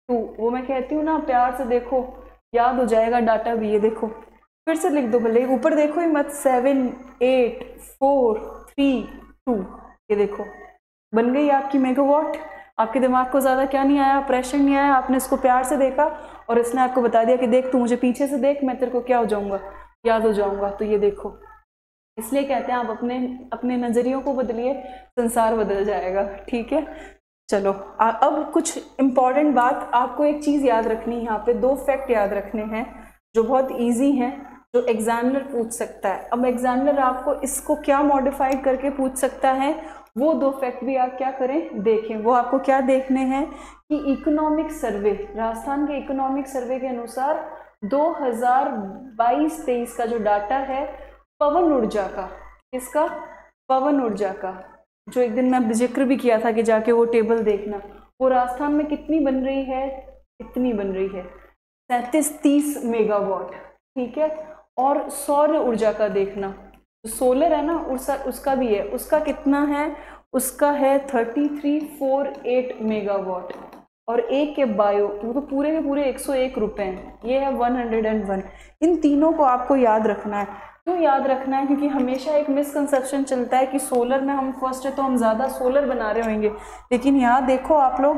2, वो मैं कहती हूँ ना, प्यार से देखो, याद हो जाएगा डाटा भी। ये देखो फिर से लिख दो, भले ऊपर देखो ही मत। 7 8 4 3 2, ये देखो बन गई आपकी मेगावाट। आपके दिमाग को ज़्यादा क्या नहीं आया? प्रेशर नहीं आया। आपने इसको प्यार से देखा और इसने आपको बता दिया कि देख तू मुझे पीछे से देख, मैं तेरे को क्या हो जाऊंगा, याद हो जाऊंगा। तो ये देखो, इसलिए कहते हैं आप अपने नज़रियों को बदलिए, संसार बदल जाएगा। ठीक है, चलो अब कुछ इम्पॉर्टेंट बात आपको एक चीज़ याद रखनी है। यहाँ पे 2 फैक्ट याद रखने हैं जो बहुत ईजी हैं, जो एग्जामिनर पूछ सकता है। अब एग्जामिनर आपको इसको क्या मॉडिफाइड करके पूछ सकता है, वो 2 फैक्ट भी आप क्या करें, देखें। वो आपको क्या देखने हैं कि इकोनॉमिक सर्वे, राजस्थान के इकोनॉमिक सर्वे के अनुसार 2022-23 का जो डाटा है पवन ऊर्जा का, किसका? पवन ऊर्जा का, जो एक दिन मैं जिक्र भी किया था कि जाके वो टेबल देखना, वो राजस्थान में कितनी बन रही है? इतनी बन रही है, 37-30 मेगावाट। ठीक है, और सौर ऊर्जा का देखना, सोलर है ना, उसका भी है, उसका कितना है? उसका है 3348 मेगावाट। और एक के बायो, वो तो पूरे के पूरे 101 रुपए हैं। ये है 101। इन तीनों को आपको याद रखना है। क्यों याद रखना है? क्योंकि हमेशा एक मिसकंसेप्शन चलता है कि सोलर में हम फर्स्ट है तो हम ज़्यादा सोलर बना रहे होंगे, लेकिन यहाँ देखो आप लोग,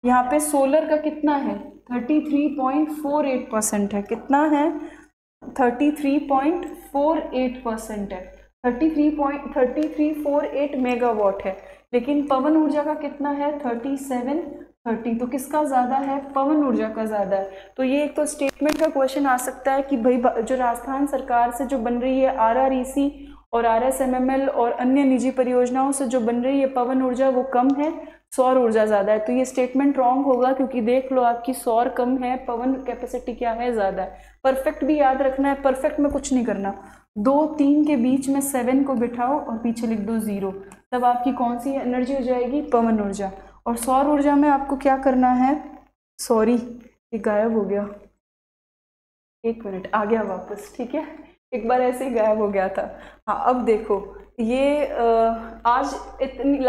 यहाँ पे सोलर का कितना है? 33.48% है। कितना है? 33.48% है। 3348 मेगावाट है। लेकिन पवन ऊर्जा का कितना है? 3730। तो किसका ज़्यादा है? पवन ऊर्जा का ज़्यादा है। तो ये एक तो स्टेटमेंट का क्वेश्चन आ सकता है कि भाई जो राजस्थान सरकार से जो बन रही है RREC और RSMML और अन्य निजी परियोजनाओं से जो बन रही है पवन ऊर्जा, वो कम है, सौर ऊर्जा ज़्यादा है। तो ये स्टेटमेंट रॉन्ग होगा, क्योंकि देख लो आपकी सौर कम है, पवन कैपेसिटी क्या है? ज़्यादा है। परफेक्ट भी याद रखना है। परफेक्ट में कुछ नहीं करना, 2 3 के बीच में 7 को बिठाओ और पीछे लिख दो 0, तब आपकी कौन सी एनर्जी हो जाएगी? पवन ऊर्जा। और सौर ऊर्जा में आपको क्या करना है? सॉरी, ये गायब हो गया, 1 मिनट, आ गया वापस। ठीक है, एक बार ऐसे ही गायब हो गया था। हाँ, अब देखो ये आज इतनी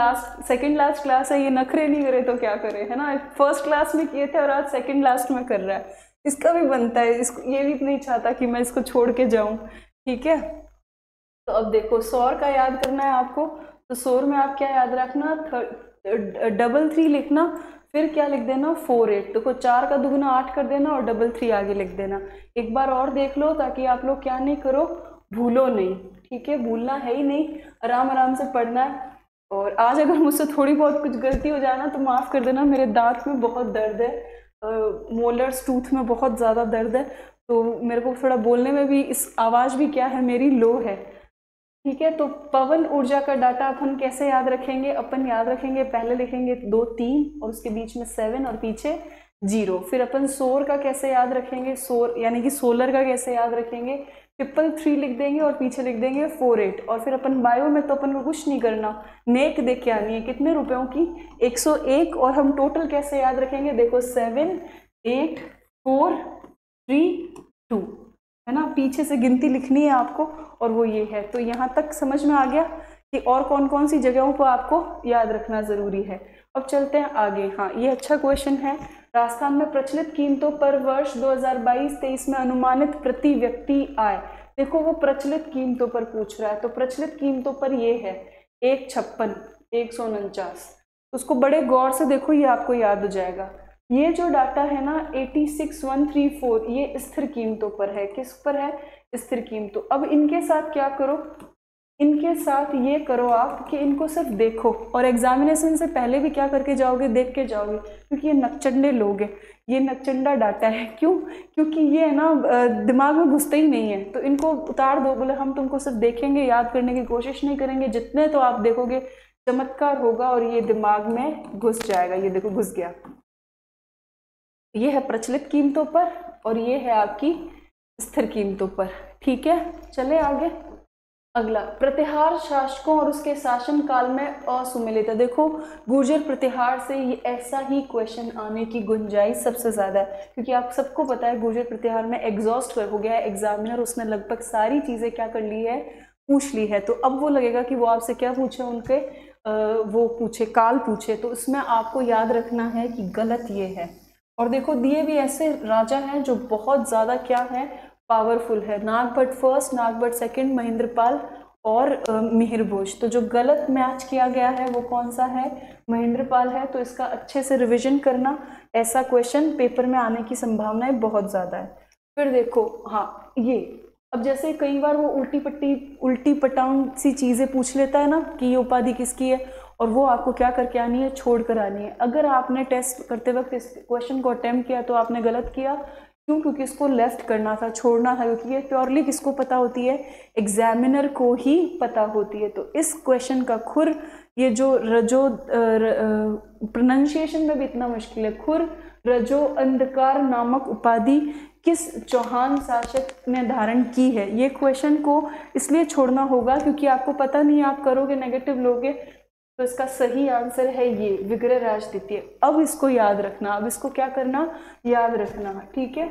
सेकंड लास्ट क्लास है, ये नखरे नहीं करे तो क्या करे, है ना? फर्स्ट क्लास में किए थे और आज सेकंड लास्ट में कर रहा है। इसका भी बनता है, इसको ये भी नहीं चाहता कि मैं इसको छोड़ के जाऊं। ठीक है, तो अब देखो सौर का याद करना है आपको। तो सौर में आप क्या याद रखना? 33 लिखना, फिर क्या लिख देना? 48। देखो 4 का दुगुना 8 कर देना और 33 आगे लिख देना। एक बार और देख लो, ताकि आप लोग क्या नहीं करो, भूलो नहीं। ठीक है, भूलना है ही नहीं, आराम आराम से पढ़ना है। और आज अगर मुझसे थोड़ी बहुत कुछ गलती हो जाए ना तो माफ़ कर देना, मेरे दांत में बहुत दर्द है, मोलर्स टूथ में बहुत ज़्यादा दर्द है, तो मेरे को थोड़ा बोलने में भी, इस आवाज़ भी क्या है मेरी, लो है। ठीक है, तो पवन ऊर्जा का डाटा अपन कैसे याद रखेंगे? अपन याद रखेंगे, पहले लिखेंगे 2 3 और उसके बीच में 7 और पीछे 0। फिर अपन सौर का कैसे याद रखेंगे? सौर यानी कि सोलर का कैसे याद रखेंगे? 333 लिख देंगे और पीछे लिख देंगे 48। और फिर अपन बायो में तो अपन को कुछ नहीं करना, नेक देख के आनी है। कितने रुपयों की? 101। और हम टोटल कैसे याद रखेंगे? देखो 7 8 4 3 2, है ना? पीछे से गिनती लिखनी है आपको, और वो ये है। तो यहाँ तक समझ में आ गया कि और कौन कौन सी जगहों पर आपको याद रखना जरूरी है। अब चलते हैं आगे। हाँ, ये अच्छा क्वेश्चन है। राजस्थान में प्रचलित कीमतों पर वर्ष 2022-23 में अनुमानित प्रति व्यक्ति आय। देखो वो प्रचलित कीमतों पर पूछ रहा है, तो प्रचलित कीमतों पर ये है 156 149। उसको बड़े गौर से देखो, ये आपको याद हो जाएगा। ये जो डाटा है ना 86,134, ये स्थिर कीमतों पर है। किस पर है? स्थिर कीमतों। अब इनके साथ क्या करो, इनके साथ ये करो आप कि इनको सिर्फ देखो, और एग्जामिनेशन से पहले भी क्या करके जाओगे, देख के जाओगे, क्योंकि ये नकचंडे लोग हैं, ये नकचंडा डाटा है। क्यों? क्योंकि ये है ना दिमाग में घुसते ही नहीं है, तो इनको उतार दो। बोले हम तुमको सिर्फ देखेंगे, याद करने की कोशिश नहीं करेंगे, जितने तो आप देखोगे चमत्कार होगा और ये दिमाग में घुस जाएगा। ये देखो घुस गया। ये है प्रचलित कीमतों पर और ये है आपकी स्थिर कीमतों पर। ठीक है, चले आगे। अगला, प्रतिहार शासकों और उसके शासन काल में असुमेलित है। देखो गुर्जर प्रतिहार से ये ऐसा ही क्वेश्चन आने की गुंजाइश सबसे ज्यादा है, क्योंकि आप सबको पता है गुर्जर प्रतिहार में एग्जॉस्ट हो गया है एग्जामिनर, उसने लगभग सारी चीजें क्या कर ली है, पूछ ली है। तो अब वो लगेगा कि वो आपसे क्या पूछे, उनके वो पूछे, काल पूछे, तो उसमें आपको याद रखना है कि गलत ये है। और देखो दिए भी ऐसे राजा हैं जो बहुत ज्यादा क्या है, पावरफुल है। नागभट्ट फर्स्ट, नागभट्ट सेकंड, महेंद्रपाल और मिहिर भोज। तो जो गलत मैच किया गया है वो कौन सा है, महेंद्रपाल है। तो इसका अच्छे से रिवीजन करना, ऐसा क्वेश्चन पेपर में आने की संभावनाएं बहुत ज्यादा है। फिर देखो हाँ ये, अब जैसे कई बार वो उल्टी पटांग सी चीजें पूछ लेता है ना कि ये उपाधि किसकी है, और वो आपको क्या करके आनी है, छोड़ कर आनी है। अगर आपने टेस्ट करते वक्त इस क्वेश्चन को अटेम्प्ट किया तो आपने गलत किया। क्यों? क्योंकि इसको लेफ्ट करना था, छोड़ना था, क्योंकि ये प्योरली किसको पता होती है, एग्जामिनर को ही पता होती है। तो इस क्वेश्चन का खुर, ये जो रजो प्रोनाउंसिएशन में भी इतना मुश्किल है, खुर रजो अंधकार नामक उपाधि किस चौहान शासक ने धारण की है। ये क्वेश्चन को इसलिए छोड़ना होगा क्योंकि आपको पता नहीं, आप करोगे नेगेटिव लोगे। तो इसका सही आंसर है ये विग्रहराज द्वितीय। अब इसको याद रखना, अब इसको क्या करना, याद रखना। ठीक है,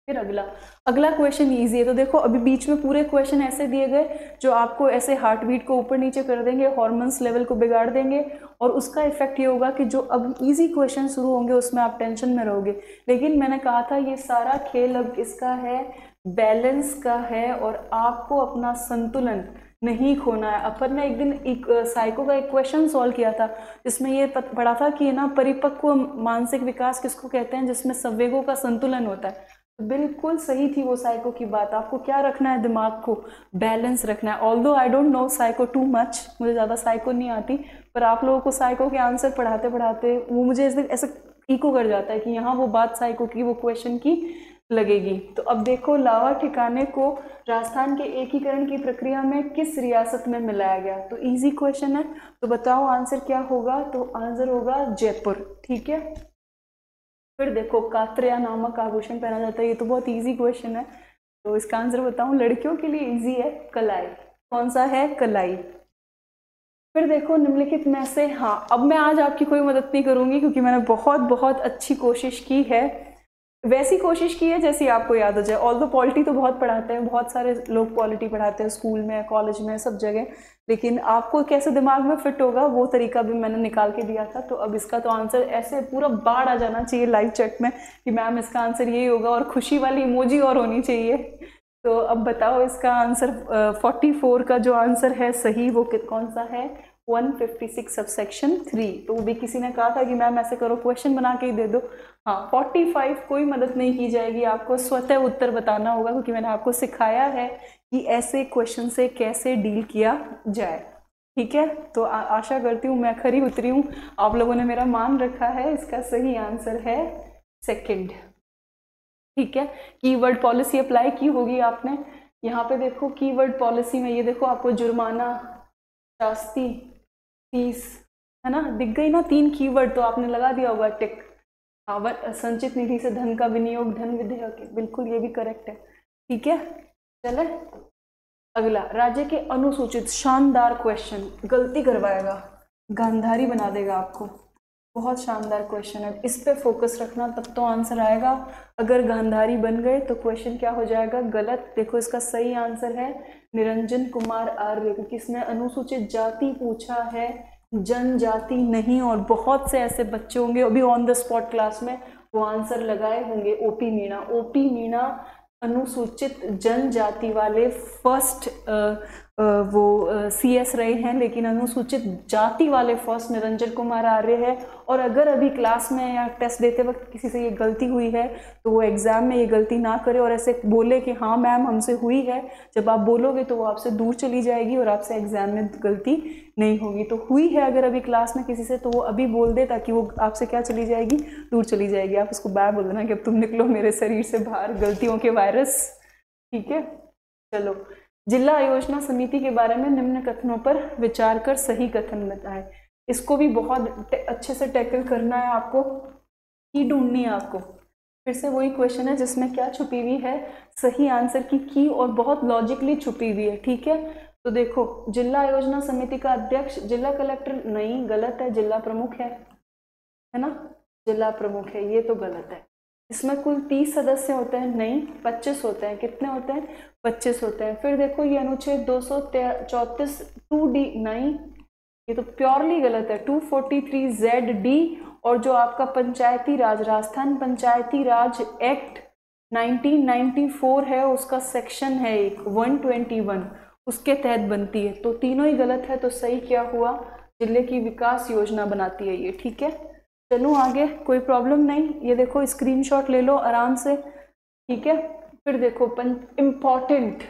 फिर अगला क्वेश्चन इजी है। तो देखो अभी बीच में पूरे क्वेश्चन ऐसे दिए गए जो आपको ऐसे हार्ट बीट को ऊपर नीचे कर देंगे, हॉर्मोन्स लेवल को बिगाड़ देंगे, और उसका इफेक्ट ये होगा कि जो अब इजी क्वेश्चन शुरू होंगे उसमें आप टेंशन में रहोगे। लेकिन मैंने कहा था ये सारा खेल अब इसका है, बैलेंस का है, और आपको अपना संतुलन नहीं खोना है। अपन ने एक दिन साइको का एक क्वेश्चन सॉल्व किया था जिसमें ये पढ़ा था कि ना परिपक्व मानसिक विकास किसको कहते हैं, जिसमें संवेगों का संतुलन होता है। तो बिल्कुल सही थी वो साइको की बात। आपको क्या रखना है, दिमाग को बैलेंस रखना है। Although I don't know psycho too much, मुझे ज़्यादा साइको नहीं आती, पर आप लोगों को साइको के आंसर पढ़ाते पढ़ाते वो मुझे ऐसे इको कर जाता है कि यहाँ वो बात साइको की, वो क्वेश्चन की लगेगी। तो अब देखो लावा ठिकाने को राजस्थान के एकीकरण की प्रक्रिया में किस रियासत में मिलाया गया। तो इजी क्वेश्चन है, तो बताओ आंसर क्या होगा। तो आंसर होगा जयपुर। ठीक है, फिर देखो कात्रिया नामक आभूषण पहना जाता है। ये तो बहुत इजी क्वेश्चन है, तो इसका आंसर बताऊं, लड़कियों के लिए इजी है, कलाई। कौन सा है, कलाई। फिर देखो निम्नलिखित में से, हाँ अब मैं आज आपकी कोई मदद नहीं करूंगी क्योंकि मैंने बहुत अच्छी कोशिश की है, वैसी कोशिश की है जैसी आपको याद हो जाए। ऑल्दो पॉलिटी तो बहुत पढ़ाते हैं, बहुत सारे लोग पॉलिटी पढ़ाते हैं स्कूल में, कॉलेज में, सब जगह, लेकिन आपको कैसे दिमाग में फिट होगा वो तरीका भी मैंने निकाल के दिया था। तो अब इसका तो आंसर ऐसे पूरा बाढ़ आ जाना चाहिए लाइव चैट में कि मैम इसका आंसर यही होगा, और खुशी वाली इमोजी और होनी चाहिए। तो अब बताओ इसका आंसर 44 का जो आंसर है सही वो कौन सा है, 156 सबसेक्शन 3। तो वो भी किसी ने कहा था कि मैम ऐसे करो क्वेश्चन बना के ही दे दो। हाँ 45 कोई मदद नहीं की जाएगी, आपको स्वतः उत्तर बताना होगा, क्योंकि मैंने आपको सिखाया है कि ऐसे क्वेश्चन से कैसे डील किया जाए। ठीक है, तो आशा करती हूँ मैं खरी उतरी हूँ, आप लोगों ने मेरा मान रखा है। इसका सही आंसर है सेकंड। ठीक है, कीवर्ड पॉलिसी अप्लाई की होगी आपने। यहाँ पे देखो कीवर्ड पॉलिसी में ये देखो आपको जुर्माना, शास्ती, फीस, है ना, दिख गई ना 3 कीवर्ड, तो आपने लगा दिया होगा टिक। संचित निधि से धन का विनियोग, धन विधेयक, बिल्कुल ये भी करेक्ट है। ठीक है, चले अगला, राज्य के अनुसूचित, शानदार क्वेश्चन, गलती करवाएगा, गांधारी बना देगा आपको, बहुत शानदार क्वेश्चन है। इस पे फोकस रखना तब तो आंसर आएगा। अगर गांधारी बन गए तो क्वेश्चन क्या हो जाएगा, गलत। देखो इसका सही आंसर है निरंजन कुमार आर्य, क्योंकि इसने अनुसूचित जाति पूछा है, जनजाति नहीं। और बहुत से ऐसे बच्चे होंगे अभी ऑन द स्पॉट क्लास में वो आंसर लगाए होंगे। ओपी मीणा, ओपी मीणा अनुसूचित जनजाति वाले फर्स्ट वो CS रहे हैं, लेकिन अनुसूचित जाति वाले फर्स्ट निरंजन कुमार आर्य है। और अगर अभी क्लास में या टेस्ट देते वक्त किसी से ये गलती हुई है तो वो एग्जाम में ये गलती ना करे और ऐसे बोले कि हाँ मैम हमसे हुई है। जब आप बोलोगे तो वो आपसे दूर चली जाएगी और आपसे एग्जाम में गलती नहीं होगी। तो हुई है अगर अभी क्लास में किसी से तो वो अभी बोल दे, ताकि वो आपसे क्या चली जाएगी, दूर चली जाएगी। आप उसको बाय बोल देना कि अब तुम निकलो मेरे शरीर से बाहर, गलतियों के वायरस। ठीक है, चलो। जिला आयोजना समिति के बारे में निम्न कथनों पर विचार कर सही कथन बताएं। इसको भी बहुत अच्छे से टैकल करना है आपको, की ढूंढनी है आपको। फिर से वही क्वेश्चन है जिसमें क्या छुपी हुई है, सही आंसर की और बहुत लॉजिकली छुपी हुई है। ठीक है, तो देखो जिला आयोजना समिति का अध्यक्ष जिला कलेक्टर नहीं, गलत है, जिला प्रमुख है ना, जिला प्रमुख है, ये तो गलत है। इसमें कुल 30 सदस्य होते हैं, नहीं 25 होते हैं। कितने होते हैं, 25 होते हैं। फिर देखो ये अनुच्छेद 234 2D, नहीं ये तो प्योरली गलत है। 243ZD और जो आपका पंचायती राज, राजस्थान पंचायती राज एक्ट 1994 है, उसका सेक्शन है एक 121, उसके तहत बनती है। तो तीनों ही गलत है। तो सही क्या हुआ, जिले की विकास योजना बनाती है ये। ठीक है, चलूँ आगे, कोई प्रॉब्लम नहीं। ये देखो स्क्रीनशॉट ले लो आराम से। ठीक है, फिर देखो इम्पॉर्टेंट,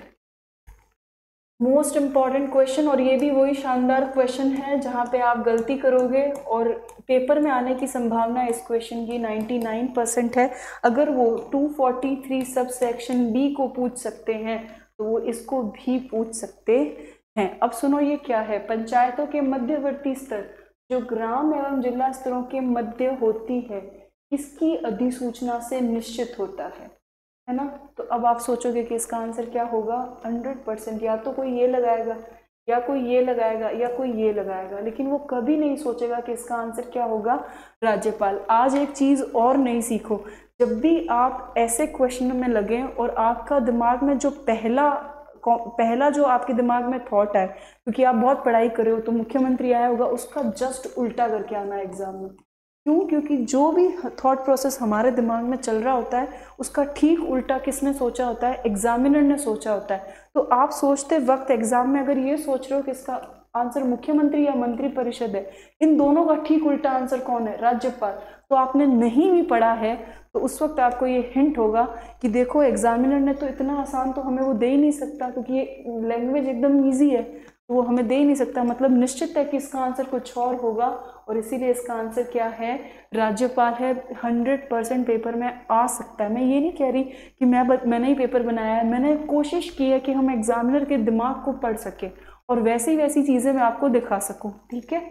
मोस्ट इम्पॉर्टेंट क्वेश्चन, और ये भी वही शानदार क्वेश्चन है जहाँ पे आप गलती करोगे और पेपर में आने की संभावना इस क्वेश्चन की 99% है। अगर वो 243 सब सेक्शन B को पूछ सकते हैं तो वो इसको भी पूछ सकते हैं। अब सुनो ये क्या है, पंचायतों के मध्यवर्ती स्तर जो ग्राम एवं जिला स्तरों के मध्य होती है, इसकी अधिसूचना से निश्चित होता है ना। तो अब आप सोचोगे कि इसका आंसर क्या होगा, 100% या तो कोई ये लगाएगा या कोई ये लगाएगा या कोई ये लगाएगा, लेकिन वो कभी नहीं सोचेगा कि इसका आंसर क्या होगा, राज्यपाल। आज एक चीज़ और नहीं सीखो, जब भी आप ऐसे क्वेश्चन में लगे और आपका दिमाग में जो पहला जो आपके दिमाग में थॉट है, क्योंकि आप बहुत पढ़ाई कर रहे हो तो मुख्यमंत्री आया होगा, उसका जस्ट उल्टा करके आना है एग्जाम में। क्यों, क्योंकि जो भी थॉट प्रोसेस हमारे दिमाग में चल रहा होता है उसका ठीक उल्टा किसने सोचा होता है, एग्जामिनर ने सोचा होता है। तो आप सोचते वक्त एग्जाम में अगर ये सोच रहे हो कि इसका आंसर मुख्यमंत्री या मंत्री परिषद है, इन दोनों का ठीक उल्टा आंसर कौन है, राज्यपाल, तो आपने नहीं भी पढ़ा है तो उस वक्त आपको ये हिंट होगा कि देखो एग्जामिनर ने तो इतना आसान तो हमें वो दे ही नहीं सकता, क्योंकि ये लैंग्वेज एकदम ईजी है तो वो हमें दे ही नहीं सकता, मतलब निश्चित है कि इसका आंसर कुछ और होगा। और इसीलिए इसका आंसर क्या है, राज्यपाल है। 100% पेपर में आ सकता है। मैं ये नहीं कह रही कि मैंने ही पेपर बनाया है, मैंने कोशिश की है कि हम एग्जामिनर के दिमाग को पढ़ सके और वैसी चीज़ें मैं आपको दिखा सकूं। ठीक है,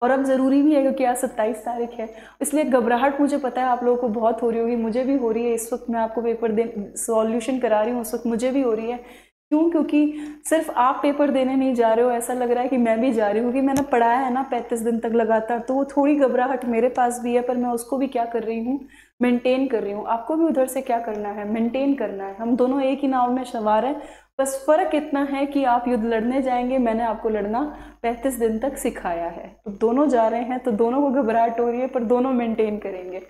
और अब ज़रूरी भी है क्योंकि आज 27 तारीख है, इसलिए घबराहट मुझे पता है आप लोगों को बहुत हो रही होगी, मुझे भी हो रही है। इस वक्त मैं आपको पेपर सॉल्यूशन करा रही हूँ, उस वक्त मुझे भी हो रही है। क्यों, क्योंकि सिर्फ आप पेपर देने नहीं जा रहे हो, ऐसा लग रहा है कि मैं भी जा रही हूँ, क्योंकि मैंने पढ़ाया है ना 35 दिन तक लगातार, तो वो थोड़ी घबराहट मेरे पास भी है, पर मैं उसको भी क्या कर रही हूँ, मेंटेन कर रही हूँ। आपको भी उधर से क्या करना है, मेंटेन करना है। हम दोनों एक ही नाव में सवार हैं, बस फर्क इतना है कि आप युद्ध लड़ने जाएंगे, मैंने आपको लड़ना 35 दिन तक सिखाया है। तो दोनों जा रहे हैं तो दोनों को घबराहट हो रही है, पर दोनों मेंटेन करेंगे।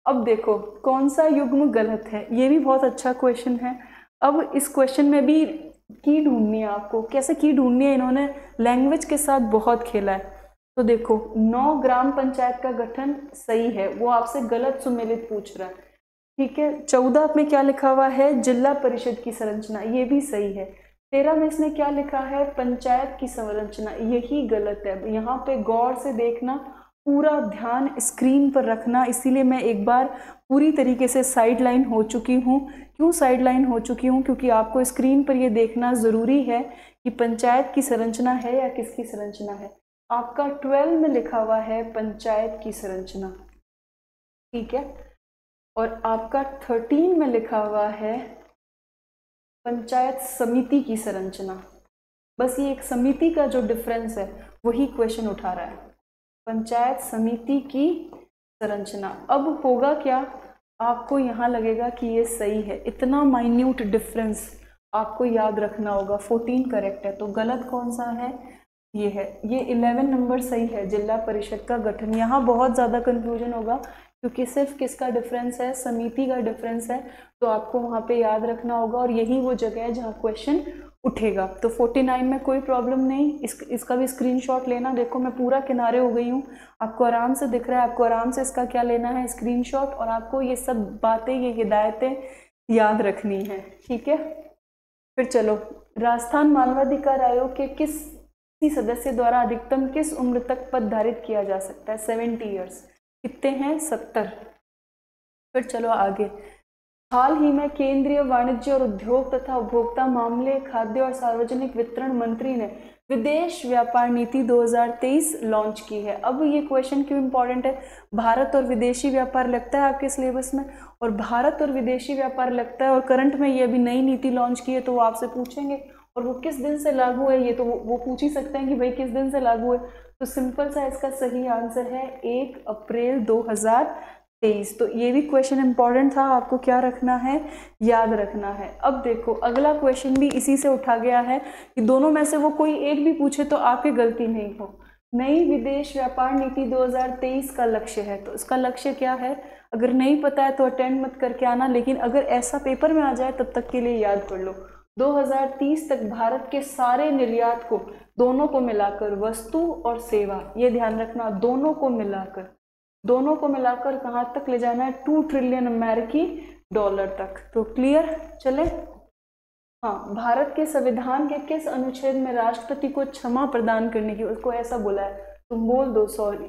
अब देखो कौन सा युग्म गलत है, ये भी बहुत अच्छा क्वेश्चन है। अब इस क्वेश्चन में भी की ढूंढनी है आपको, कैसे की ढूंढनी है, इन्होंने लैंग्वेज के साथ बहुत खेला है। तो देखो 9 ग्राम पंचायत का गठन सही है, वो आपसे गलत सुमेलित पूछ रहा है। ठीक है, 14 में क्या लिखा हुआ है, जिला परिषद की संरचना, ये भी सही है। 13 में इसने क्या लिखा है, पंचायत की संरचना, यही गलत है। यहाँ पे गौर से देखना, पूरा ध्यान स्क्रीन पर रखना। इसीलिए मैं एक बार पूरी तरीके से साइडलाइन हो चुकी हूँ। क्यों साइडलाइन हो चुकी हूँ, क्योंकि आपको स्क्रीन पर ये देखना ज़रूरी है कि पंचायत की संरचना है या किसकी संरचना है। आपका 12 में लिखा हुआ है पंचायत की संरचना, ठीक है, और आपका 13 में लिखा हुआ है पंचायत समिति की संरचना। बस ये एक समिति का जो डिफरेंस है वही क्वेश्चन उठा रहा है, पंचायत समिति की संरचना। अब होगा क्या, आपको यहाँ लगेगा कि ये सही है, इतना माइन्यूट डिफरेंस आपको याद रखना होगा। 14 करेक्ट है, तो गलत कौन सा है, ये है। ये 11 नंबर सही है, जिला परिषद का गठन। यहाँ बहुत ज़्यादा कंफ्यूजन होगा क्योंकि सिर्फ किसका डिफरेंस है, समिति का डिफरेंस है, तो आपको वहाँ पे याद रखना होगा। और यही वो जगह है जहाँ क्वेश्चन उठेगा। तो 49 में कोई प्रॉब्लम नहीं, इसका भी स्क्रीनशॉट लेना। देखो मैं पूरा किनारे हो गई हूँ, आपको आराम से दिख रहा है, आपको आराम से इसका क्या लेना है, स्क्रीनशॉट, और आपको ये सब बातें, ये हिदायतें याद रखनी है, ठीक है। फिर चलो, राजस्थान मानवाधिकार आयोग के किस सदस्य द्वारा अधिकतम किस उम्र तक पद धारित किया जा सकता है? 70 ईयर्स। कितने हैं? 70। फिर चलो आगे, हाल ही में केंद्रीय वाणिज्य और उद्योग तथा उपभोक्ता मामले, खाद्य और सार्वजनिक वितरण मंत्री ने विदेश व्यापार नीति 2023 लॉन्च की है। अब ये क्वेश्चन क्यों इंपॉर्टेंट है? भारत और विदेशी व्यापार लगता है आपके सिलेबस में, और भारत और विदेशी व्यापार लगता है, और करंट में ये अभी नई नीति लॉन्च की है, तो वो आपसे पूछेंगे, और वो किस दिन से लागू है, ये तो वो पूछ ही सकते हैं कि भाई किस दिन से लागू है। तो सिंपल सा इसका सही आंसर है 1 अप्रैल 2023। तो ये भी क्वेश्चन इंपॉर्टेंट था, आपको क्या रखना है, याद रखना है। अब देखो अगला क्वेश्चन भी इसी से उठा गया है कि दोनों में से वो कोई एक भी पूछे तो आपकी गलती नहीं हो। नई विदेश व्यापार नीति 2023 का लक्ष्य है, तो इसका लक्ष्य क्या है? अगर नहीं पता है तो अटेंड मत करके आना, लेकिन अगर ऐसा पेपर में आ जाए तब तक के लिए याद कर लो। 2030 तक भारत के सारे निर्यात को, दोनों को मिलाकर, वस्तु और सेवा, ये ध्यान रखना, दोनों को मिलाकर कहाँ तक ले जाना है? 2 ट्रिलियन अमेरिकी डॉलर तक। तो क्लियर चले। हाँ, भारत के संविधान के किस अनुच्छेद में राष्ट्रपति को क्षमा प्रदान करने की, उसको ऐसा बोला है, तुम बोल दो सॉरी,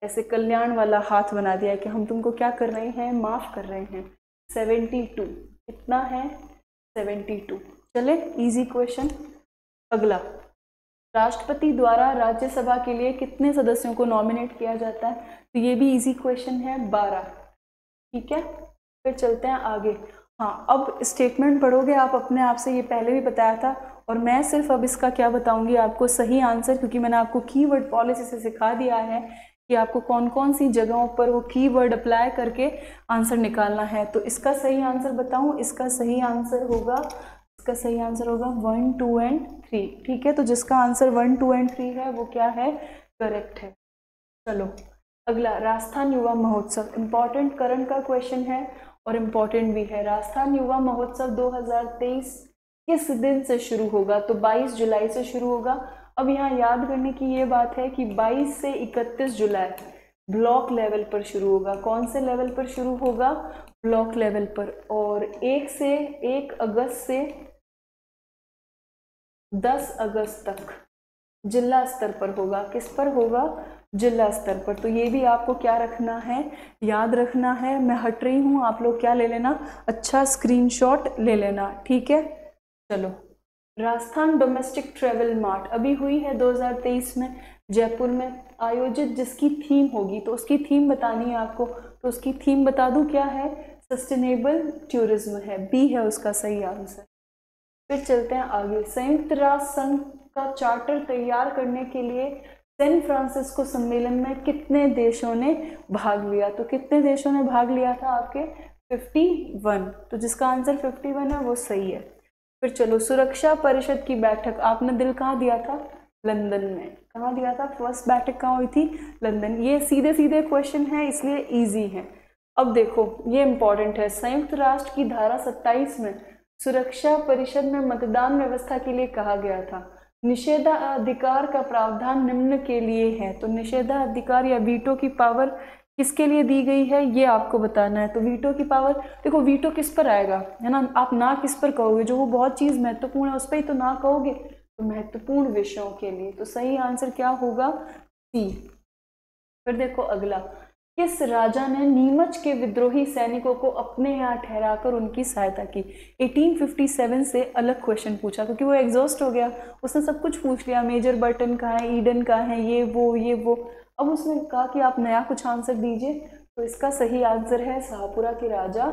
ऐसे कल्याण वाला हाथ बना दिया है कि हम तुमको क्या कर रहे हैं, माफ कर रहे हैं। 72, कितना है? 72। चले इजी क्वेश्चन। अगला, राष्ट्रपति द्वारा राज्यसभा के लिए कितने सदस्यों को नॉमिनेट किया जाता है? तो ये भी इजी क्वेश्चन है, 12। ठीक है, फिर चलते हैं आगे। हाँ, अब स्टेटमेंट पढ़ोगे आप अपने आप से, ये पहले भी बताया था, और मैं सिर्फ अब इसका क्या बताऊंगी आपको, सही आंसर, क्योंकि मैंने आपको कीवर्ड पॉलिसी से सिखा दिया है कि आपको कौन कौन सी जगहों पर वो कीवर्ड अप्लाई करके आंसर निकालना है। तो इसका सही आंसर बताऊं, इसका सही आंसर होगा 1, 2 एंड 3। ठीक है, तो जिसका आंसर 1, 2 एंड 3 है वो क्या है? करेक्ट है। चलो अगला, राजस्थान युवा महोत्सव, इम्पॉर्टेंट करंट का क्वेश्चन है और इम्पॉर्टेंट भी है। राजस्थान युवा महोत्सव 2023 किस दिन से शुरू होगा? तो 22 जुलाई से शुरू होगा। अब यहाँ याद करने की ये बात है कि 22 से 31 जुलाई ब्लॉक लेवल पर शुरू होगा। कौन से लेवल पर शुरू होगा? ब्लॉक लेवल पर। और 1 अगस्त से 10 अगस्त तक जिला स्तर पर होगा। किस पर होगा? जिला स्तर पर। तो ये भी आपको क्या रखना है, याद रखना है। मैं हट रही हूँ, आप लोग क्या ले लेना, अच्छा स्क्रीनशॉट ले लेना। ठीक है, चलो, राजस्थान डोमेस्टिक ट्रेवल मार्ट अभी हुई है 2023 में जयपुर में आयोजित, जिसकी थीम होगी, तो उसकी थीम बतानी है आपको। तो उसकी थीम बता दूं क्या है? सस्टेनेबल टूरिज्म है, बी है उसका सही आंसर। फिर चलते हैं आगे, संयुक्त राष्ट्र संघ का चार्टर तैयार करने के लिए सैन फ्रांसिस्को सम्मेलन में कितने देशों ने भाग लिया? तो कितने देशों ने भाग लिया था आपके? 51। तो जिसका आंसर 51 है वो सही है। फिर चलो, सुरक्षा परिषद की बैठक आपने दिल कहाँ दिया था? लंदन में। कहाँ दिया था? फर्स्ट बैठक कहाँ हुई थी? लंदन। ये सीधे सीधे क्वेश्चन है इसलिए इजी है। अब देखो ये इंपॉर्टेंट है, संयुक्त राष्ट्र की धारा 27 में सुरक्षा परिषद में मतदान व्यवस्था के लिए कहा गया था, निषेधाधिकार का प्रावधान निम्न के लिए है। तो निषेधाधिकार या वीटो की पावर किसके लिए दी गई है, ये आपको बताना है। तो वीटो की पावर, देखो वीटो किस पर आएगा, है ना, आप ना किस पर कहोगे? जो वो बहुत चीज महत्वपूर्ण है उस पर ही तो ना कहोगे, तो महत्वपूर्ण विषयों के लिए। तो सही आंसर क्या होगा? सी। फिर देखो अगला, किस राजा ने नीमच के विद्रोही सैनिकों को अपने यहाँ ठहराकर उनकी सहायता की? 1857 से अलग क्वेश्चन पूछा क्योंकि वो एग्जॉस्ट हो गया, उसने सब कुछ पूछ लिया, मेजर बर्टन कहाँ है, ईडन कहाँ है, ये वो। अब उसने कहा कि आप नया कुछ आंसर दीजिए। तो इसका सही आंसर है शाहपुरा के राजा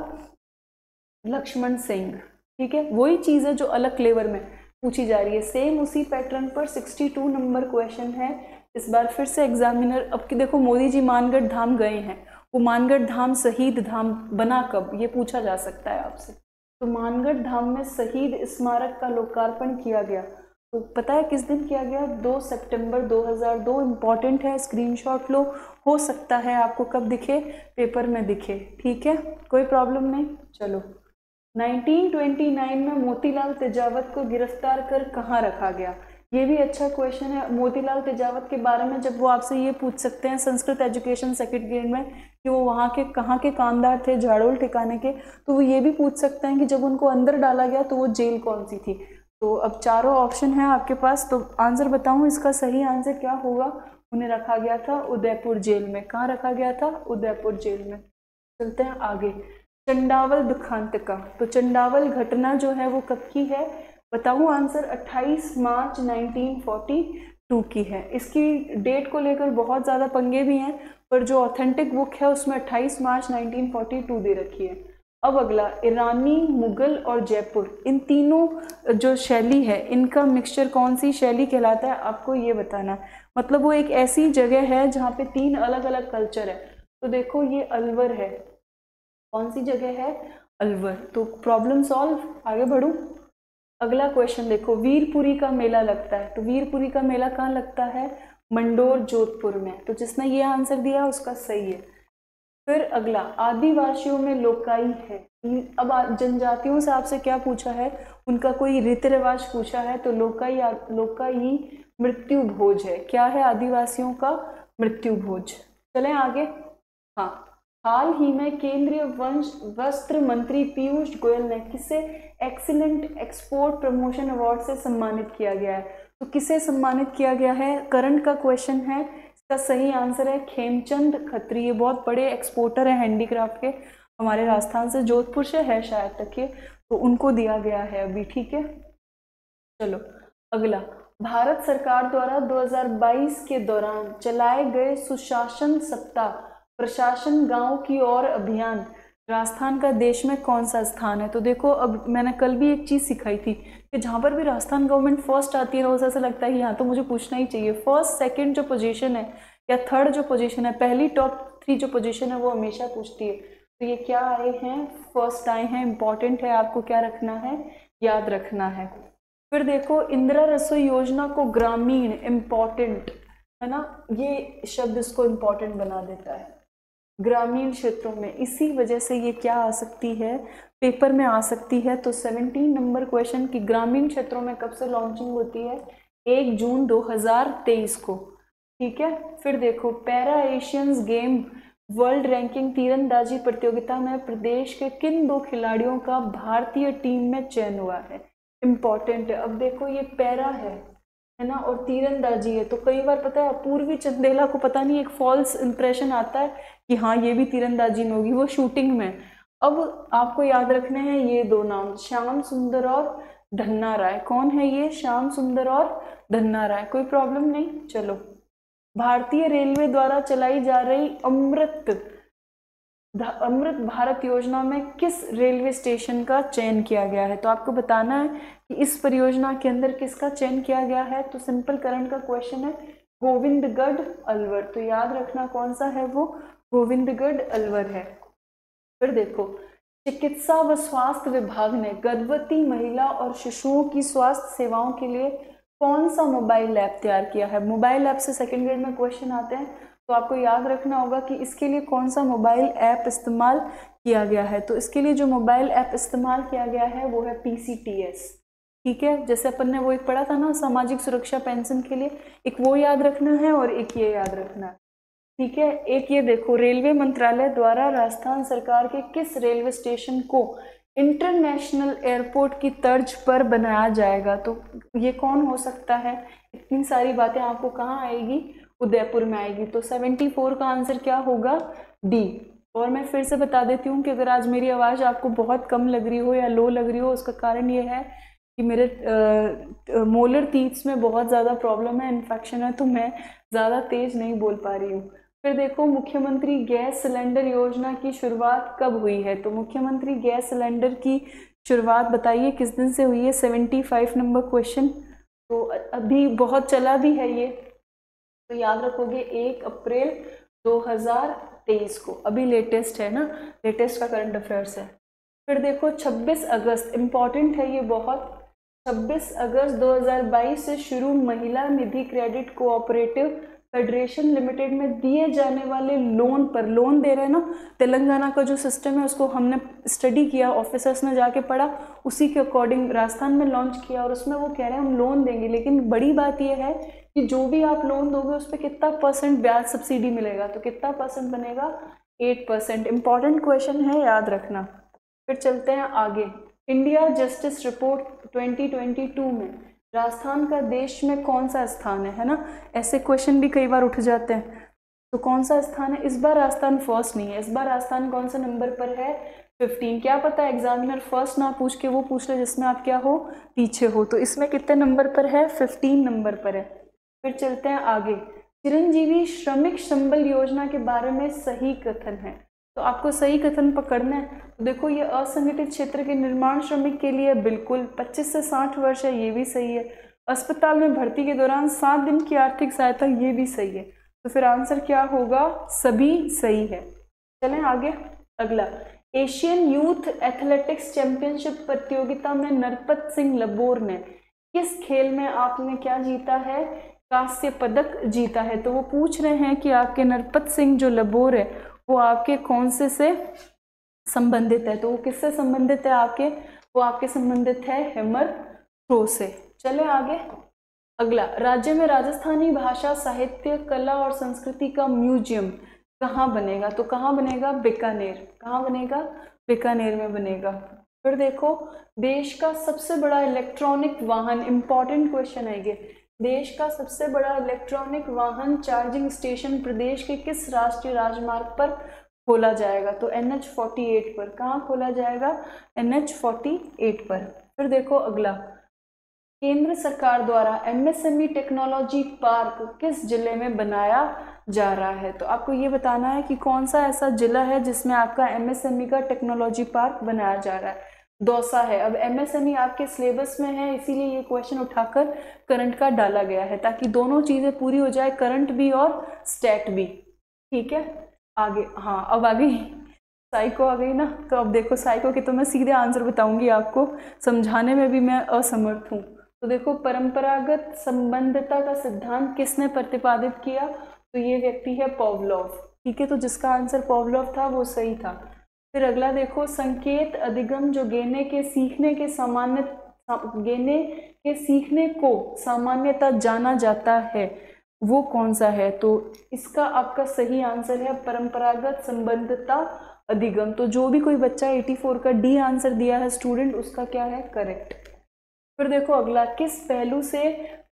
लक्ष्मण सिंह। ठीक है, वही चीज़ है जो अलग फ्लेवर में पूछी जा रही है, सेम उसी पैटर्न पर 62 नंबर क्वेश्चन है इस बार फिर से एग्जामिनर। अब कि देखो मोदी जी मानगढ़ धाम गए हैं, वो मानगढ़ धाम शहीद धाम बना कब, ये पूछा जा सकता है आपसे। तो मानगढ़ धाम में शहीद स्मारक का लोकार्पण किया गया, तो पता है किस दिन किया गया? 2 सितंबर 2002। इम्पॉर्टेंट है, स्क्रीनशॉट लो, हो सकता है आपको कब दिखे? पेपर में दिखे। ठीक है, कोई प्रॉब्लम नहीं। चलो 1929 में मोतीलाल तेजावत को गिरफ्तार कर कहाँ रखा गया? ये भी अच्छा क्वेश्चन है। मोतीलाल तेजावत के बारे में जब वो आपसे ये पूछ सकते हैं संस्कृत एजुकेशन सेकंड ग्रेड में कि वो वहाँ के कहाँ के कामदार थे झाड़ोल ठिकाने के, तो वो ये भी पूछ सकते हैं कि जब उनको अंदर डाला गया तो वो जेल कौन सी थी। तो अब चारों ऑप्शन है आपके पास, तो आंसर बताऊँ इसका सही आंसर क्या होगा? उन्हें रखा गया था उदयपुर जेल में। कहाँ रखा गया था? उदयपुर जेल में। चलते हैं आगे। चंडावल दुखांत का, तो चंडावल घटना जो है वो कब की है? बताऊं आंसर? 28 मार्च 1942 की है। इसकी डेट को लेकर बहुत ज़्यादा पंगे भी हैं, पर जो ऑथेंटिक बुक है उसमें 28 मार्च 1942 दे रखी है। अब अगला, ईरानी, मुगल और जयपुर, इन तीनों जो शैली है इनका मिक्सचर कौन सी शैली कहलाता है? आपको ये बताना है। मतलब वो एक ऐसी जगह है जहाँ पे तीन अलग अलग कल्चर है। तो देखो ये अलवर है। कौन सी जगह है? अलवर। तो प्रॉब्लम सॉल्व, आगे बढ़ूं। अगला क्वेश्चन देखो, वीरपुरी का मेला लगता है, तो वीरपुरी का मेला कहाँ लगता है? मंडोर, जोधपुर में। तो जिसने ये आंसर दिया उसका सही है। फिर अगला, आदिवासियों में लोकाई है। अब जनजातियों से आपसे क्या पूछा है? उनका कोई रीति रिवाज पूछा है, तो लोकाई मृत्यु भोज है। क्या है? आदिवासियों का मृत्यु भोज। चलें आगे। हाँ, हाल ही में केंद्रीय वस्त्र मंत्री पीयूष गोयल ने किसे एक्सीलेंट एक्सपोर्ट प्रमोशन अवार्ड से सम्मानित किया गया है? तो किसे सम्मानित किया गया है? करंट का क्वेश्चन है। इसका सही आंसर है खेमचंद खत्री। ये बहुत बड़े एक्सपोर्टर है हैंडीक्राफ्ट के, हमारे राजस्थान से, जोधपुर से है शायद तक ये, तो उनको दिया गया है अभी। ठीक है, चलो अगला, भारत सरकार द्वारा 2022 के दौरान चलाए गए सुशासन सप्ताह प्रशासन गांव की ओर अभियान राजस्थान का देश में कौन सा स्थान है? तो देखो, अब मैंने कल भी एक चीज सिखाई थी कि जहां पर भी राजस्थान गवर्नमेंट फर्स्ट आती है ना, ऐसा लगता है यहाँ तो मुझे पूछना ही चाहिए। फर्स्ट, सेकंड जो पोजीशन है या थर्ड जो पोजीशन है, पहली टॉप 3 जो पोजीशन है वो हमेशा पूछती है। तो ये क्या आए हैं? फर्स्ट आए हैं। इंपॉर्टेंट है, आपको क्या रखना है? याद रखना है। फिर देखो, इंदिरा रसोई योजना को ग्रामीण, इंपॉर्टेंट है ना, ये शब्द इसको इंपॉर्टेंट बना देता है, ग्रामीण क्षेत्रों में। इसी वजह से ये क्या आ सकती है? पेपर में आ सकती है। तो 17 नंबर क्वेश्चन की ग्रामीण क्षेत्रों में कब से लॉन्चिंग होती है? 1 जून 2023 को। ठीक है, फिर देखो, para Asians game world ranking तीरंदाजी प्रतियोगिता में प्रदेश के किन 2 खिलाड़ियों का भारतीय टीम में चयन हुआ है? इंपॉर्टेंट है। अब देखो, ये पैरा है ना, और तीरंदाजी है, तो कई बार पता है अपूर्वी चंदेला को पता नहीं एक फॉल्स इंप्रेशन आता है कि हाँ ये भी तीरंदाजी में होगी, वो शूटिंग में। अब आपको याद रखने हैं ये 2 नाम, श्याम सुंदर और धन्ना राय। कौन है ये? श्याम सुंदर और धन्ना राय। कोई प्रॉब्लम नहीं। चलो, भारतीय रेलवे द्वारा चलाई जा रही अमृत भारत योजना में किस रेलवे स्टेशन का चयन किया गया है? तो आपको बताना है कि इस परियोजना के अंदर किसका चयन किया गया है। तो सिंपल करंट का क्वेश्चन है, गोविंदगढ़ अलवर। तो याद रखना कौन सा है वो? गोविंदगढ़ अलवर है। फिर देखो, चिकित्सा व स्वास्थ्य विभाग ने गर्भवती महिला और शिशुओं की स्वास्थ्य सेवाओं के लिए कौन सा मोबाइल ऐप तैयार किया है? मोबाइल ऐप से सेकेंड ग्रेड में क्वेश्चन आते हैं, तो आपको याद रखना होगा कि इसके लिए कौन सा मोबाइल ऐप इस्तेमाल किया गया है। तो इसके लिए जो मोबाइल ऐप इस्तेमाल किया गया है वो है PCTS। ठीक है, जैसे अपन ने वो एक पढ़ा था ना सामाजिक सुरक्षा पेंशन के लिए, एक वो याद रखना है और एक ये याद रखना है। ठीक है, एक ये देखो, रेलवे मंत्रालय द्वारा राजस्थान सरकार के किस रेलवे स्टेशन को इंटरनेशनल एयरपोर्ट की तर्ज पर बनाया जाएगा? तो ये कौन हो सकता है? इतनी सारी बातें आपको कहाँ आएगी? उदयपुर में आएगी। तो 74 का आंसर क्या होगा? डी। और मैं फिर से बता देती हूँ कि अगर आज मेरी आवाज़ आपको बहुत कम लग रही हो या लो लग रही हो, उसका कारण ये है कि मेरे मोलर टीथ्स में बहुत ज़्यादा प्रॉब्लम है, इन्फेक्शन है, तो मैं ज़्यादा तेज़ नहीं बोल पा रही हूँ। फिर देखो, मुख्यमंत्री गैस सिलेंडर योजना की शुरुआत कब हुई है? तो मुख्यमंत्री गैस सिलेंडर की शुरुआत बताइए किस दिन से हुई है? 75 नंबर क्वेश्चन। तो अभी बहुत चला भी है ये, तो याद रखोगे 1 अप्रैल 2023 को, अभी लेटेस्ट है ना, लेटेस्ट का करंट अफेयर्स है। फिर देखो, 26 अगस्त, इम्पॉर्टेंट है ये बहुत, 26 अगस्त 2022 से शुरू महिला निधि क्रेडिट कोऑपरेटिव फेडरेशन लिमिटेड में दिए जाने वाले लोन पर, लोन दे रहे हैं ना, तेलंगाना का जो सिस्टम है उसको हमने स्टडी किया, ऑफिसर्स ने जाके पढ़ा, उसी के अकॉर्डिंग राजस्थान में लॉन्च किया और उसमें वो कह रहे हैं हम लोन देंगे, लेकिन बड़ी बात यह है कि जो भी आप लोन दोगे उस पर कितना % ब्याज सब्सिडी मिलेगा, तो कितना % बनेगा, 8%। इंपॉर्टेंट क्वेश्चन है, याद रखना। फिर चलते हैं आगे। इंडिया जस्टिस रिपोर्ट 2022 में राजस्थान का देश में कौन सा स्थान है ना, ऐसे क्वेश्चन भी कई बार उठ जाते हैं। तो कौन सा स्थान है, इस बार राजस्थान फर्स्ट नहीं है, इस बार राजस्थान कौन सा नंबर पर है, 15। क्या पता एग्जामिनर फर्स्ट ना पूछ के वो पूछ ले जिसमें आप क्या हो, पीछे हो, तो इसमें कितने नंबर पर है, 15 नंबर पर है। फिर चलते हैं आगे। चिरंजीवी श्रमिक संबल योजना के बारे में सही कथन है, तो आपको सही कथन पकड़ना है। तो देखो ये असंगठित क्षेत्र के निर्माण श्रमिक के लिए बिल्कुल 25 से 60 वर्ष है, ये भी सही है। अस्पताल में भर्ती के दौरान 7 दिन की आर्थिक सहायता, ये भी सही है। तो फिर आंसर क्या होगा, सभी सही है। चलें आगे। अगला, एशियन यूथ एथलेटिक्स चैंपियनशिप प्रतियोगिता में नरपत सिंह लबोर ने किस खेल में आपने क्या जीता है, कांस्य पदक जीता है। तो वो पूछ रहे हैं कि आपके नरपत सिंह जो लबोर है वो आपके कौन से संबंधित है, तो वो किससे संबंधित है आपके, वो आपके संबंधित है हेमर थ्रो से। चले आगे। अगला, राज्य में राजस्थानी भाषा, साहित्य, कला और संस्कृति का म्यूजियम कहाँ बनेगा, तो कहाँ बनेगा, बीकानेर। कहाँ बनेगा, बीकानेर में बनेगा। फिर देखो, देश का सबसे बड़ा इलेक्ट्रॉनिक वाहन, इंपॉर्टेंट क्वेश्चन है ये, देश का सबसे बड़ा इलेक्ट्रॉनिक वाहन चार्जिंग स्टेशन प्रदेश के किस राष्ट्रीय राजमार्ग पर खोला जाएगा, तो NH-48 पर। कहाँ खोला जाएगा, NH-48 पर। फिर देखो अगला, केंद्र सरकार द्वारा MSME टेक्नोलॉजी पार्क किस जिले में बनाया जा रहा है, तो आपको ये बताना है कि कौन सा ऐसा जिला है जिसमें आपका MSME का टेक्नोलॉजी पार्क बनाया जा रहा है। दौसा है। अब MSME आपके सिलेबस में है, इसीलिए ये क्वेश्चन उठाकर करंट का डाला गया है, ताकि दोनों चीजें पूरी हो जाए, करंट भी और स्टैट भी। ठीक है, आगे। हाँ, अब आ गई साइको, आ गई ना। तो अब देखो साइको के तो मैं सीधे आंसर बताऊंगी आपको, समझाने में भी मैं असमर्थ हूँ। तो देखो, परंपरागत संबंधितता का सिद्धांत किसने प्रतिपादित किया, तो ये व्यक्ति है पॉवलोव। ठीक है, तो जिसका आंसर पॉवलोव था वो सही था। फिर अगला देखो, संकेत अधिगम जो गेने के सीखने को सामान्यतः जाना जाता है वो कौन सा है, तो इसका आपका सही आंसर है परंपरागत संबंधितता अधिगम। तो जो भी कोई बच्चा 84 का डी आंसर दिया है स्टूडेंट, उसका क्या है, करेक्ट। फिर देखो अगला, किस पहलू से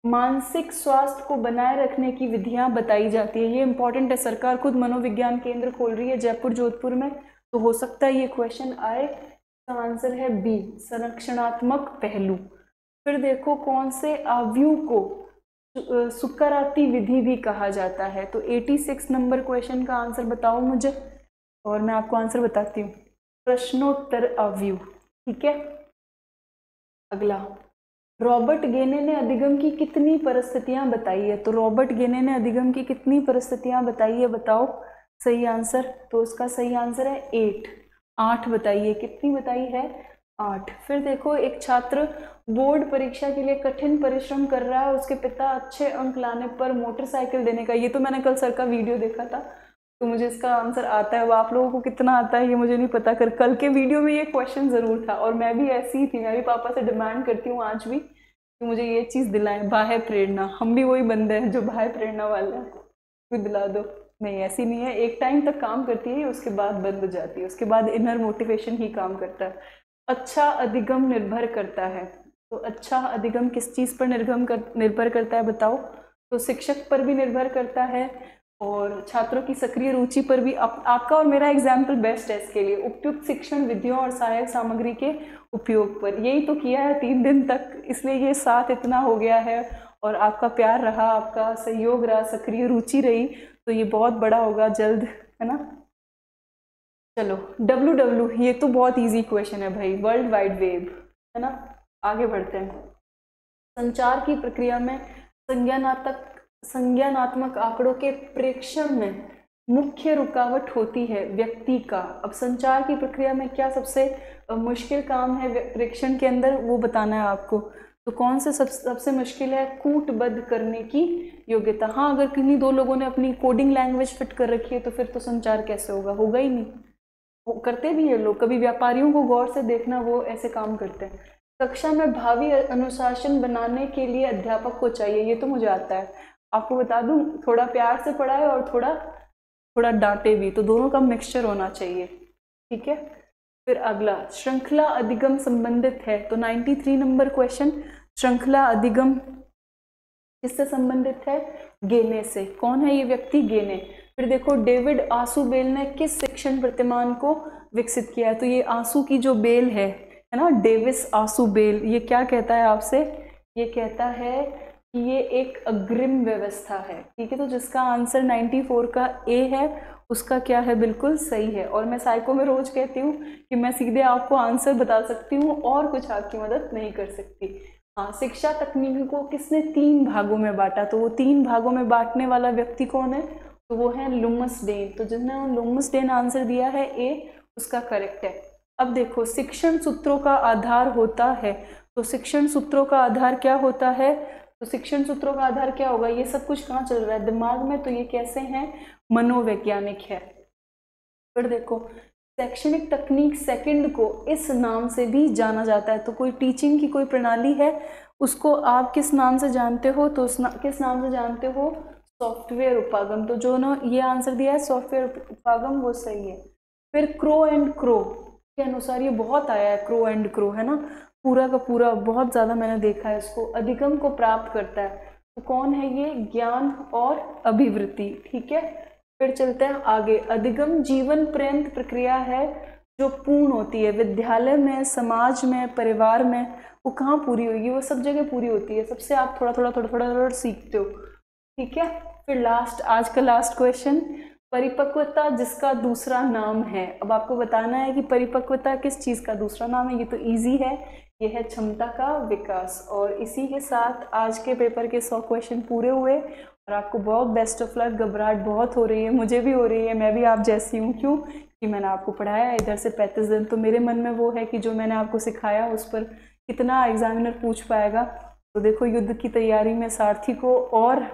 मानसिक स्वास्थ्य को बनाए रखने की विधियां बताई जाती है, ये इंपॉर्टेंट है। सरकार खुद मनोविज्ञान केंद्र खोल रही है जयपुर जोधपुर में, तो हो सकता है ये क्वेश्चन आए। इसका आंसर है बी, संरक्षणात्मक पहलू। फिर देखो, कौन से अवयव को सुकराती विधि भी कहा जाता है, तो 86 नंबर क्वेश्चन का आंसर बताओ मुझे, और मैं आपको आंसर बताती हूँ, प्रश्नोत्तर अवयव। ठीक है। अगला, रॉबर्ट गेने ने अधिगम की कितनी परिस्थितियां बताई है, तो रॉबर्ट गेने ने अधिगम की कितनी परिस्थितियां बताई है, बताओ सही आंसर। तो उसका सही आंसर है 8 बताइए, कितनी बताई है, 8। फिर देखो, एक छात्र बोर्ड परीक्षा के लिए कठिन परिश्रम कर रहा है, उसके पिता अच्छे अंक लाने पर मोटरसाइकिल देने का, ये तो मैंने कल सर का वीडियो देखा था, तो मुझे इसका आंसर आता है। वो आप लोगों को कितना आता है ये मुझे नहीं पता, कर कल के वीडियो में ये क्वेश्चन जरूर था, और मैं भी ऐसी ही थी, मैं भी पापा से डिमांड करती हूँ आज भी कि मुझे ये चीज़ दिलाएं, बाह्य प्रेरणा। हम भी वही बंदे हैं जो बाह्य प्रेरणा वाले हैं, कोई दिला दो। नहीं, ऐसी नहीं है, एक टाइम तक काम करती है, उसके बाद बंद हो जाती है, उसके बाद इनर मोटिवेशन ही काम करता है। अच्छा अधिगम निर्भर करता है, तो अच्छा अधिगम किस चीज़ पर निर्भर करता है बताओ, तो शिक्षक पर भी निर्भर करता है, और छात्रों की सक्रिय रुचि पर भी। आपका और मेरा एग्जाम्पल बेस्ट है इसके लिए, उपयुक्त शिक्षण विधियों और सहायक सामग्री के उपयोग पर। यही तो किया है 3 दिन तक, इसलिए ये साथ इतना हो गया है, और आपका प्यार रहा, आपका सहयोग रहा, सक्रिय रुचि रही, तो ये बहुत बड़ा होगा जल्द, है ना। चलो, WW, ये तो बहुत इजी क्वेश्चन है भाई, वर्ल्ड वाइड वेब, है ना। आगे बढ़ते हैं। संचार की प्रक्रिया में संज्ञानात्मक आंकड़ों के प्रेक्षण में मुख्य रुकावट होती है व्यक्ति का। अब संचार की प्रक्रिया में क्या सबसे मुश्किल काम है प्रेक्षण के अंदर, वो बताना है आपको। तो कौन से सबसे मुश्किल है? कूटबद्ध करने की योग्यता। हाँ, अगर किन्हीं दो लोगों ने अपनी कोडिंग लैंग्वेज फिट कर रखी है तो फिर तो संचार कैसे होगा? होगा ही नहीं। वो करते भी है लोग, कभी व्यापारियों को गौर से देखना, वो ऐसे काम करते हैं। कक्षा में भावी अनुशासन बनाने के लिए अध्यापक को चाहिए, ये तो मुझे आता है। आपको बता दूं, थोड़ा प्यार से पढ़ाए और थोड़ा डांटे भी, तो दोनों का मिक्सचर होना चाहिए। ठीक है, फिर अगला श्रृंखला अधिगम संबंधित है, तो 93 नंबर क्वेश्चन, श्रृंखला अधिगम किससे संबंधित है? गेने से। कौन है ये व्यक्ति? गेने। फिर देखो, डेविड आसुबेल ने किस शिक्षण प्रतिमान को विकसित किया है? तो ये आंसू की जो बेल है ना, डेविस आसुबेल, ये क्या कहता है आपसे? ये कहता है कि ये एक अग्रिम व्यवस्था है। ठीक है, तो जिसका आंसर 94 का ए है, उसका क्या है? बिल्कुल सही है। और मैं साइको में रोज कहती हूँ कि मैं सीधे आपको आंसर बता सकती हूँ और कुछ आपकी मदद नहीं कर सकती। हाँ, शिक्षा तकनीक को किसने 3 भागों में बांटा? तो वो 3 भागों में बांटने वाला व्यक्ति कौन है? तो वो है लुमसडेन। तो जिसने लुमसडेन आंसर दिया है ए, उसका करेक्ट है। अब देखो, शिक्षण सूत्रों का आधार होता है, तो शिक्षण सूत्रों का आधार क्या होता है? तो शिक्षण सूत्रों का आधार क्या होगा? ये सब कुछ कहाँ चल रहा है? दिमाग में। तो ये कैसे हैं? मनोवैज्ञानिक है। फिर देखो, शैक्षणिक तकनीक सेकंड को इस नाम से भी जाना जाता है। तो कोई टीचिंग की कोई प्रणाली है, उसको आप किस नाम से जानते हो? तो किस नाम से जानते हो? सॉफ्टवेयर उपागम। तो जो ना ये आंसर दिया है सॉफ्टवेयर उपागम, वो सही है। फिर क्रो एंड क्रो के अनुसार, ये बहुत आया है, क्रो एंड क्रो, है ना, पूरा का पूरा बहुत ज़्यादा मैंने देखा है इसको, अधिगम को प्राप्त करता है। तो कौन है ये? ज्ञान और अभिवृत्ति। ठीक है, फिर चलते हैं आगे। अधिगम जीवन पर्यंत प्रक्रिया है जो पूर्ण होती है। विद्यालय में, समाज में, परिवार में, वो कहाँ पूरी होगी? वो सब जगह पूरी होती है, सबसे आप थोड़ा थोड़ा सीखते हो। ठीक है, फिर लास्ट, आज का लास्ट क्वेश्चन, परिपक्वता जिसका दूसरा नाम है। अब आपको बताना है कि परिपक्वता किस चीज़ का दूसरा नाम है। ये तो इजी है, ये है क्षमता का विकास। और इसी के साथ आज के पेपर के 100 क्वेश्चन पूरे हुए और आपको बहुत बेस्ट ऑफ लक। घबराहट बहुत हो रही है, मुझे भी हो रही है, मैं भी आप जैसी हूँ। क्यों? कि मैंने आपको पढ़ाया इधर से 35 दिन, तो मेरे मन में वो है कि जो मैंने आपको सिखाया उस पर कितना एग्जामिनर पूछ पाएगा। तो देखो, युद्ध की तैयारी में सारथी को और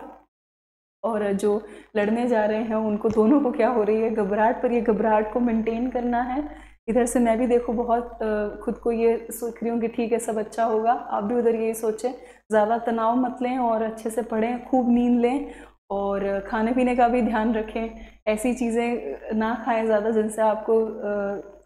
जो लड़ने जा रहे हैं उनको, दोनों को क्या हो रही है? घबराहट। पर ये घबराहट को मेंटेन करना है। इधर से मैं भी देखो बहुत खुद को ये सोच रही हूँ कि ठीक है, सब अच्छा होगा। आप भी उधर यही सोचें, ज़्यादा तनाव मत लें और अच्छे से पढ़ें, खूब नींद लें और खाने पीने का भी ध्यान रखें। ऐसी चीज़ें ना खाएं ज़्यादा जिनसे आपको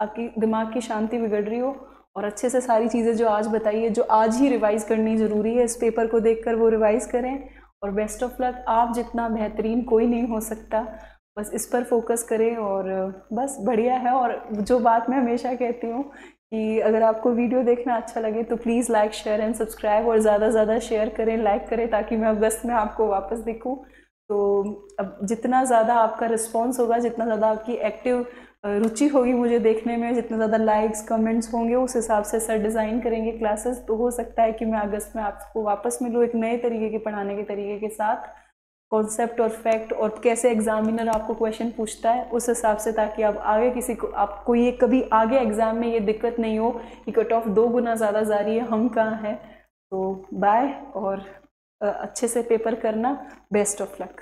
आपकी दिमाग की शांति बिगड़ रही हो। और अच्छे से सारी चीज़ें जो आज बताइए, जो आज ही रिवाइज़ करनी ज़रूरी है, इस पेपर को देखकर वो रिवाइज़ करें। और बेस्ट ऑफ लक। आप जितना बेहतरीन कोई नहीं हो सकता, बस इस पर फोकस करें और बस बढ़िया है। और जो बात मैं हमेशा कहती हूँ कि अगर आपको वीडियो देखना अच्छा लगे तो please like, share and subscribe, और ज़्यादा से ज़्यादा शेयर करें, लाइक करें, ताकि मैं अगस्त में आपको वापस दिखूँ। तो अब जितना ज़्यादा आपका रिस्पॉन्स होगा, जितना ज़्यादा आपकी एक्टिव रुचि होगी मुझे देखने में, जितने ज़्यादा लाइक्स कमेंट्स होंगे, उस हिसाब से सर डिज़ाइन करेंगे क्लासेस। तो हो सकता है कि मैं अगस्त में आपको वापस मिलूँ एक नए तरीके के पढ़ाने के तरीके के साथ, कॉन्सेप्ट और फैक्ट, और कैसे एग्जामिनर आपको क्वेश्चन पूछता है उस हिसाब से, ताकि आप आगे आपको ये कभी आगे एग्जाम में ये दिक्कत नहीं हो कि कट ऑफ 2 गुना ज़्यादा जा रही है, हम कहाँ हैं। तो बाय, और अच्छे से पेपर करना। Best of luck.